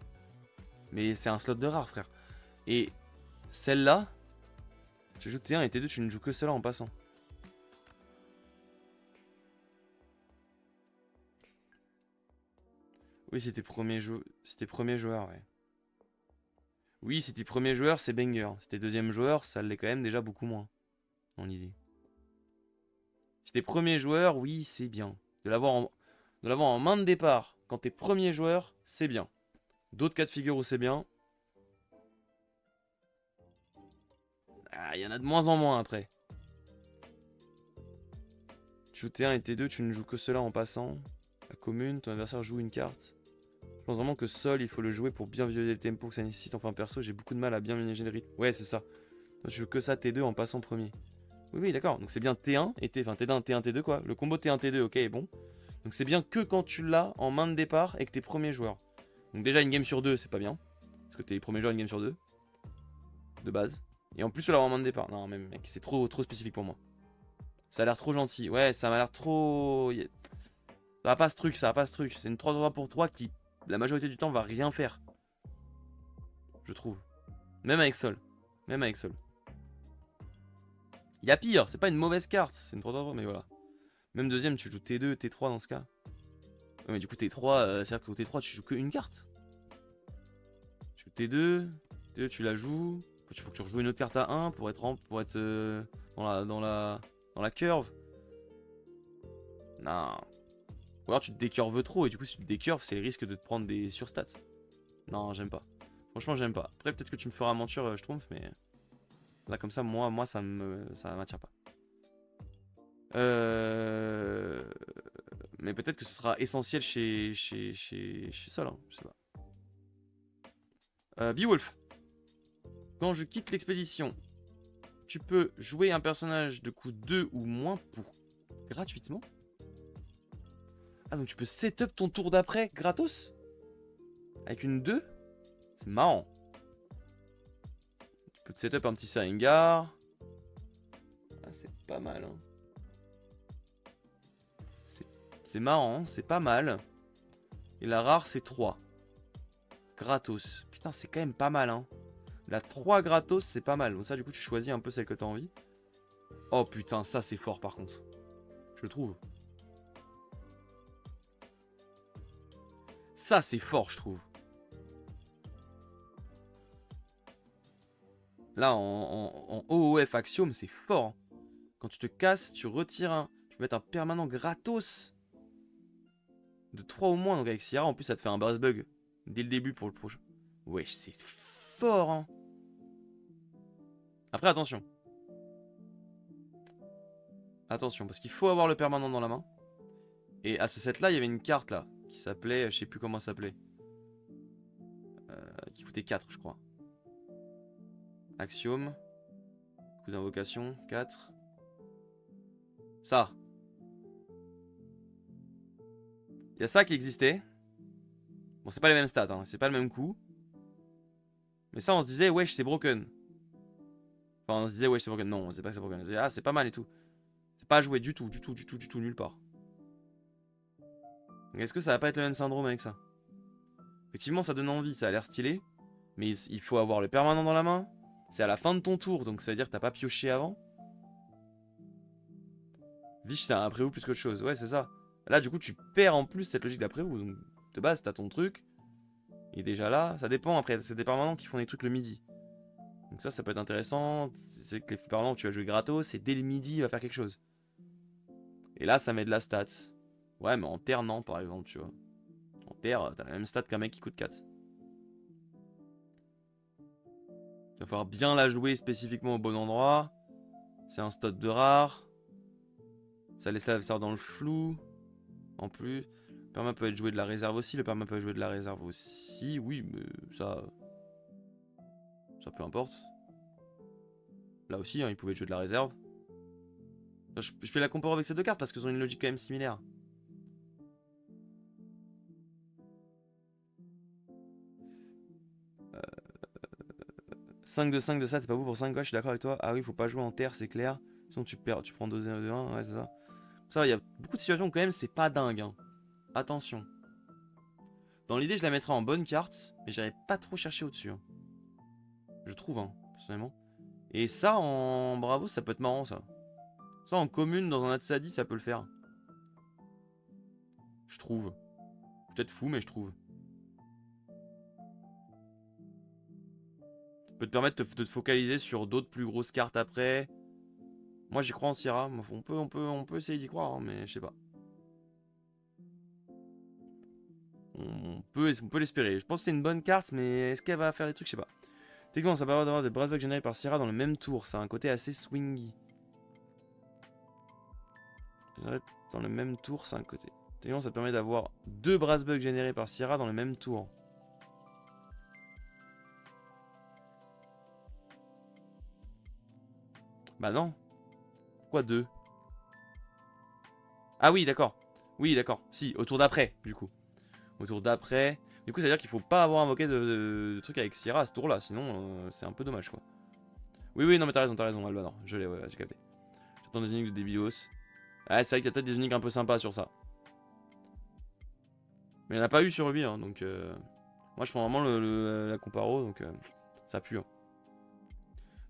Mais c'est un slot de rare, frère. Et celle-là, tu joues T1 et T2, tu ne joues que cela en passant. Oui, c'était premier joueur, ouais. Oui, c'était premier joueur, c'est banger. C'était deuxième joueur, ça l'est quand même déjà beaucoup moins. Dans l'idée. Si t'es premier joueur, oui, c'est bien. De l'avoir en main de départ, quand t'es premier joueur, c'est bien. D'autres cas de figure où c'est bien. Ah, il y en a de moins en moins après. Tu joues T1 et T2, tu ne joues que cela en passant. La commune, ton adversaire joue une carte. Je pense vraiment que Sol, il faut le jouer pour bien violer le tempo que ça nécessite. Enfin, perso, j'ai beaucoup de mal à bien ménager le rythme. Ouais, c'est ça. Toi, tu joues que ça T2 en passant premier. Oui, oui, d'accord. Donc c'est bien T1 et T... Enfin, T1, T1, T2, quoi. Le combo T1, T2, ok, est bon. Donc c'est bien que quand tu l'as en main de départ et que t'es premier joueur. Donc déjà, une game sur deux, c'est pas bien. Parce que t'es premier joueur une game sur deux. De base. Et en plus, tu l'as en main de départ. Non, même, mec, c'est trop spécifique pour moi. Ça a l'air trop gentil. Ouais, ça m'a l'air trop... Ça va pas ce truc, ça va pas ce truc. C'est une 3-3 pour 3 qui, la majorité du temps, va rien faire. Je trouve. Même avec Sol. Même avec Sol. Y'a pire, c'est pas une mauvaise carte. C'est une 3-3, mais voilà. Même deuxième, tu joues T2, T3 dans ce cas. Ouais, mais du coup, T3, c'est-à-dire qu'au T3, tu joues qu'une carte. Tu joues T2, T2, tu la joues. Il faut que tu rejoues une autre carte à 1 pour être, dans la curve. Non. Ou alors tu te décurves trop et du coup si tu te décurves c'est le risque de te prendre des surstats. Non, j'aime pas. Franchement j'aime pas. Après peut-être que tu me feras mentir je trouve, mais là comme ça moi ça m'attire pas. Mais peut-être que ce sera essentiel chez Sol, hein, je sais pas. Beowulf. Quand je quitte l'expédition, tu peux jouer un personnage de coup 2 ou moins pour gratuitement. Ah, donc tu peux setup ton tour d'après gratos? Avec une 2? C'est marrant. Tu peux te setup un petit Sarengar. Ah, c'est pas mal. Hein. C'est marrant, c'est pas mal. Et la rare, c'est 3. Gratos. Putain, c'est quand même pas mal, hein. La 3 gratos, c'est pas mal. Donc ça, du coup, tu choisis un peu celle que t'as envie. Oh putain, ça, c'est fort, par contre. Je trouve. Ça, c'est fort, je trouve. Là, en OOF Axiom, c'est fort. Hein. Quand tu te casses, tu retires un... Tu peux mettre un permanent gratos. De 3 au moins. Donc avec Sierra, en plus, ça te fait un brass bug. Dès le début pour le prochain. Wesh, c'est fort, hein. Après, attention. Attention, parce qu'il faut avoir le permanent dans la main. Et à ce set-là, il y avait une carte, là. Qui s'appelait... Je sais plus comment ça s'appelait. Qui coûtait 4, je crois. Axiome. Coup d'invocation. 4. Ça. Il y a ça qui existait. Bon, c'est pas les mêmes stats, hein. C'est pas le même coup. Mais ça, on se disait, wesh, c'est broken. Enfin, on se disait, wesh, c'est broken. Non, on sait pas que c'est broken. On se disait, ah, c'est pas mal et tout. C'est pas joué du tout, nulle part. Est-ce que ça va pas être le même syndrome avec ça? Effectivement, ça donne envie, ça a l'air stylé. Mais il faut avoir le permanent dans la main. C'est à la fin de ton tour, donc ça veut dire que t'as pas pioché avant. Vich, t'as un prévou plus qu'autre chose. Ouais, c'est ça. Là, du coup, tu perds en plus cette logique d'après-vous. Donc, de base, t'as ton truc. Et déjà là, ça dépend. Après, c'est des permanents qui font des trucs le midi. Donc ça peut être intéressant. C'est que les permanents que tu vas jouer gratos, et dès le midi, il va faire quelque chose. Et là, ça met de la stat. Ouais, mais en terre, non, par exemple, tu vois. En terre, t'as la même stat qu'un mec qui coûte 4. Il va falloir bien la jouer spécifiquement au bon endroit. C'est un stot de rare. Ça laisse l'adversaire dans le flou. En plus, le perma peut être joué de la réserve aussi. Le perma peut être joué de la réserve aussi. Oui, mais ça peu importe. Là aussi, hein, il pouvait jouer de la réserve. Je fais la comparo avec ces deux cartes parce qu'elles ont une logique quand même similaire. Euh... 5 de 5 de ça, c'est pas vous pour 5 quoi, je suis d'accord avec toi. Ah oui, faut pas jouer en terre, c'est clair. Sinon tu perds, tu prends 2-1, ouais, c'est ça. Ça, il y a beaucoup de situations où quand même, c'est pas dingue. Hein. Attention. Dans l'idée, je la mettrais en bonne carte, mais j'irai pas trop chercher au-dessus. Hein. Je trouve, hein, personnellement. Et ça, en bravo, ça peut être marrant, ça. Ça, en commune, dans un Atsadi, ça peut le faire. Je trouve. Peut-être fou, mais je trouve. Ça peut te permettre de te focaliser sur d'autres plus grosses cartes après. Moi, j'y crois en Sierra. On peut essayer d'y croire, hein, mais je sais pas. On peut l'espérer. Je pense que c'est une bonne carte, mais est-ce qu'elle va faire des trucs? Je sais pas. Techniquement, ça permet d'avoir des Bradbuck générés par Sierra dans le même tour. Ça a un côté assez swingy. Dans le même tour, c'est un côté. Techniquement, ça te permet d'avoir 2 Brassbugs générés par Sierra dans le même tour. Bah non. Pourquoi 2? Ah oui, d'accord. Oui, d'accord. Si, au tour d'après, du coup. Au tour d'après. Du coup, ça veut dire qu'il faut pas avoir invoqué de trucs avec Sierra à ce tour-là. Sinon, c'est un peu dommage, quoi. Oui, oui, non, mais t'as raison, Albador. Je l'ai, ouais, j'ai capté. J'attends des uniques de Débilos. Ah, c'est vrai qu'il y a peut-être des uniques un peu sympas sur ça. Mais il n'y en a pas eu sur lui, hein, donc... Moi, je prends vraiment la comparo, donc ça pue. Hein.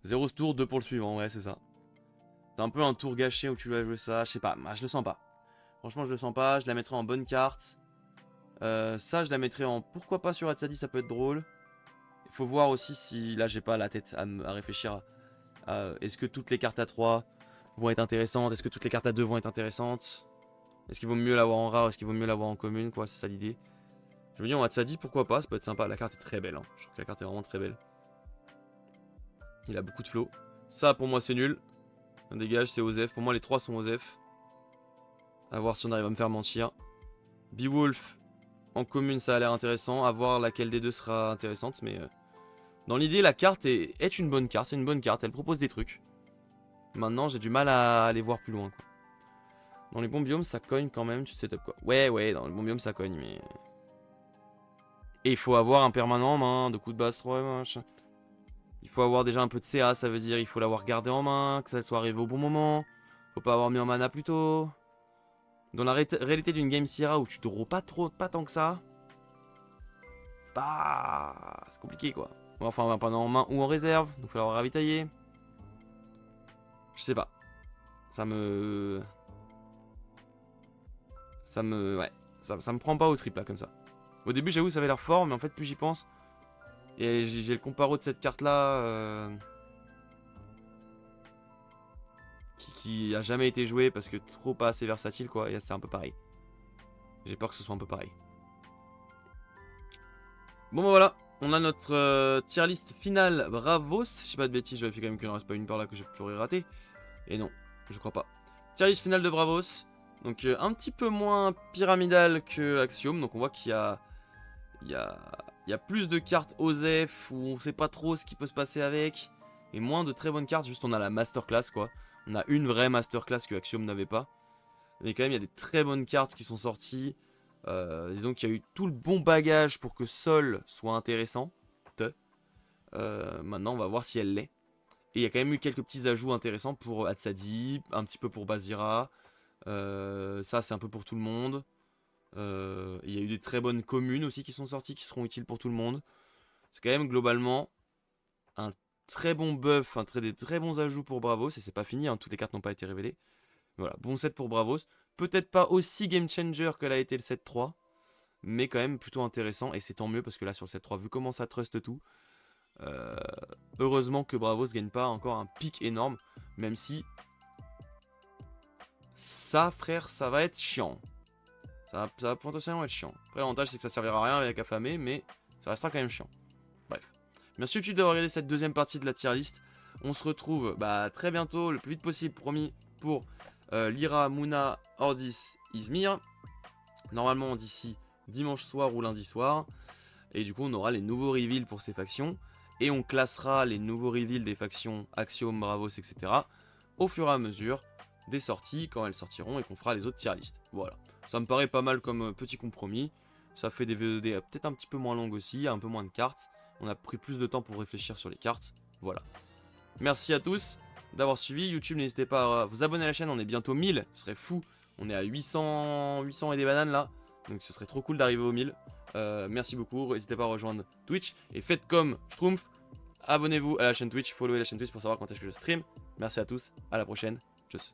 0 ce tour, 2 pour le suivant, ouais, c'est ça. C'est un peu un tour gâché où tu dois jouer ça, je sais pas, je le sens pas. Franchement, je le sens pas, je la mettrai en bonne carte. Ça, je la mettrai en... Pourquoi pas sur Atsadi, ça peut être drôle. Il faut voir aussi si... Là, j'ai pas la tête à réfléchir à est-ce que toutes les cartes à 3 vont être intéressantes? Est-ce que toutes les cartes à 2 vont être intéressantes? Est-ce qu'il vaut mieux l'avoir en rare? Est-ce qu'il vaut mieux l'avoir en commune? Quoi, c'est ça l'idée. Je me dis, en Atsadi, pourquoi pas? Ça peut être sympa. La carte est très belle. Hein. Je trouve que la carte est vraiment très belle. Il a beaucoup de flow. Ça, pour moi, c'est nul. On dégage, c'est Osef. Pour moi, les 3 sont Osef. A voir si on arrive à me faire mentir. Beowulf, en commune, ça a l'air intéressant. A voir laquelle des deux sera intéressante. Mais dans l'idée, la carte est une bonne carte. C'est une bonne carte. Elle propose des trucs. Maintenant, j'ai du mal à aller voir plus loin. Quoi. Dans les bons biomes, ça cogne quand même. Tu te setup quoi. Ouais, dans les bons biomes, ça cogne. Mais... Et il faut avoir un permanent en main. De coups de base 3, machin. Il faut avoir déjà un peu de CA, ça veut dire il faut l'avoir gardé en main, que ça soit arrivé au bon moment. Faut pas avoir mis en mana plus tôt. Dans la réalité d'une game Sierra où tu draws pas tant que ça, pas... C'est compliqué quoi. Ou enfin, on va prendre en main ou en réserve, donc il va falloir ravitailler. Je sais pas. Ça me... Ouais. Ça me prend pas au trip là, comme ça. Au début, j'avoue, ça avait l'air fort, mais en fait, plus j'y pense... Et j'ai le comparo de cette carte là... Qui a jamais été joué parce que trop pas assez versatile quoi, et c'est un peu pareil. J'ai peur que ce soit un peu pareil. Bon bah voilà, on a notre tier list finale Bravos. Je sais pas de bêtises, je vérifie quand même qu'il n'en reste pas une par là que j'ai pu rater. Et non, je crois pas. Tier list finale de Bravos. Donc un petit peu moins pyramidal que Axiom. Donc on voit qu'il y a... Il y a plus de cartes OSEF où on sait pas trop ce qui peut se passer avec. Et moins de très bonnes cartes, juste on a la masterclass quoi. On a une vraie masterclass que Axiom n'avait pas. Mais quand même, il y a des très bonnes cartes qui sont sorties. Disons qu'il y a eu tout le bon bagage pour que Sol soit intéressant. Maintenant, on va voir si elle l'est. Et il y a quand même eu quelques petits ajouts intéressants pour Hatsadi, un petit peu pour Bazira. Ça, c'est un peu pour tout le monde. Il y a eu des très bonnes communes aussi qui sont sorties, qui seront utiles pour tout le monde. C'est quand même globalement un très bon buff, des très bons ajouts pour Bravos. Et c'est pas fini, hein, toutes les cartes n'ont pas été révélées. Voilà, bon set pour Bravos. Peut-être pas aussi game changer que l'a été le set 3. Mais quand même plutôt intéressant. Et c'est tant mieux parce que là sur le set 3, vu comment ça trust tout. Heureusement que Bravos gagne pas encore un pic énorme. Même si... Ça frère, ça va être chiant. Ça va potentiellement être chiant. Après l'avantage c'est que ça servira à rien avec affamé. Mais ça restera quand même chiant. Bref. Merci YouTube d'avoir regardé cette deuxième partie de la tier list. On se retrouve très bientôt, le plus vite possible, promis, pour Lyra, Mouna, Ordis, Izmir. Normalement d'ici dimanche soir ou lundi soir. Et du coup on aura les nouveaux reveals pour ces factions. Et on classera les nouveaux reveals des factions Axiom, Bravos, etc. au fur et à mesure des sorties, quand elles sortiront et qu'on fera les autres tier list. Voilà. Ça me paraît pas mal comme petit compromis. Ça fait des VOD peut-être un petit peu moins longues aussi, un peu moins de cartes. On a pris plus de temps pour réfléchir sur les cartes. Voilà. Merci à tous d'avoir suivi. YouTube, n'hésitez pas à vous abonner à la chaîne. On est bientôt 1000. Ce serait fou. On est à 800 et des bananes là. Donc ce serait trop cool d'arriver aux 1000. Merci beaucoup. N'hésitez pas à rejoindre Twitch. Et faites comme Schtroumpf. Abonnez-vous à la chaîne Twitch. Followez la chaîne Twitch pour savoir quand est-ce que je stream. Merci à tous. À la prochaine. Tchuss.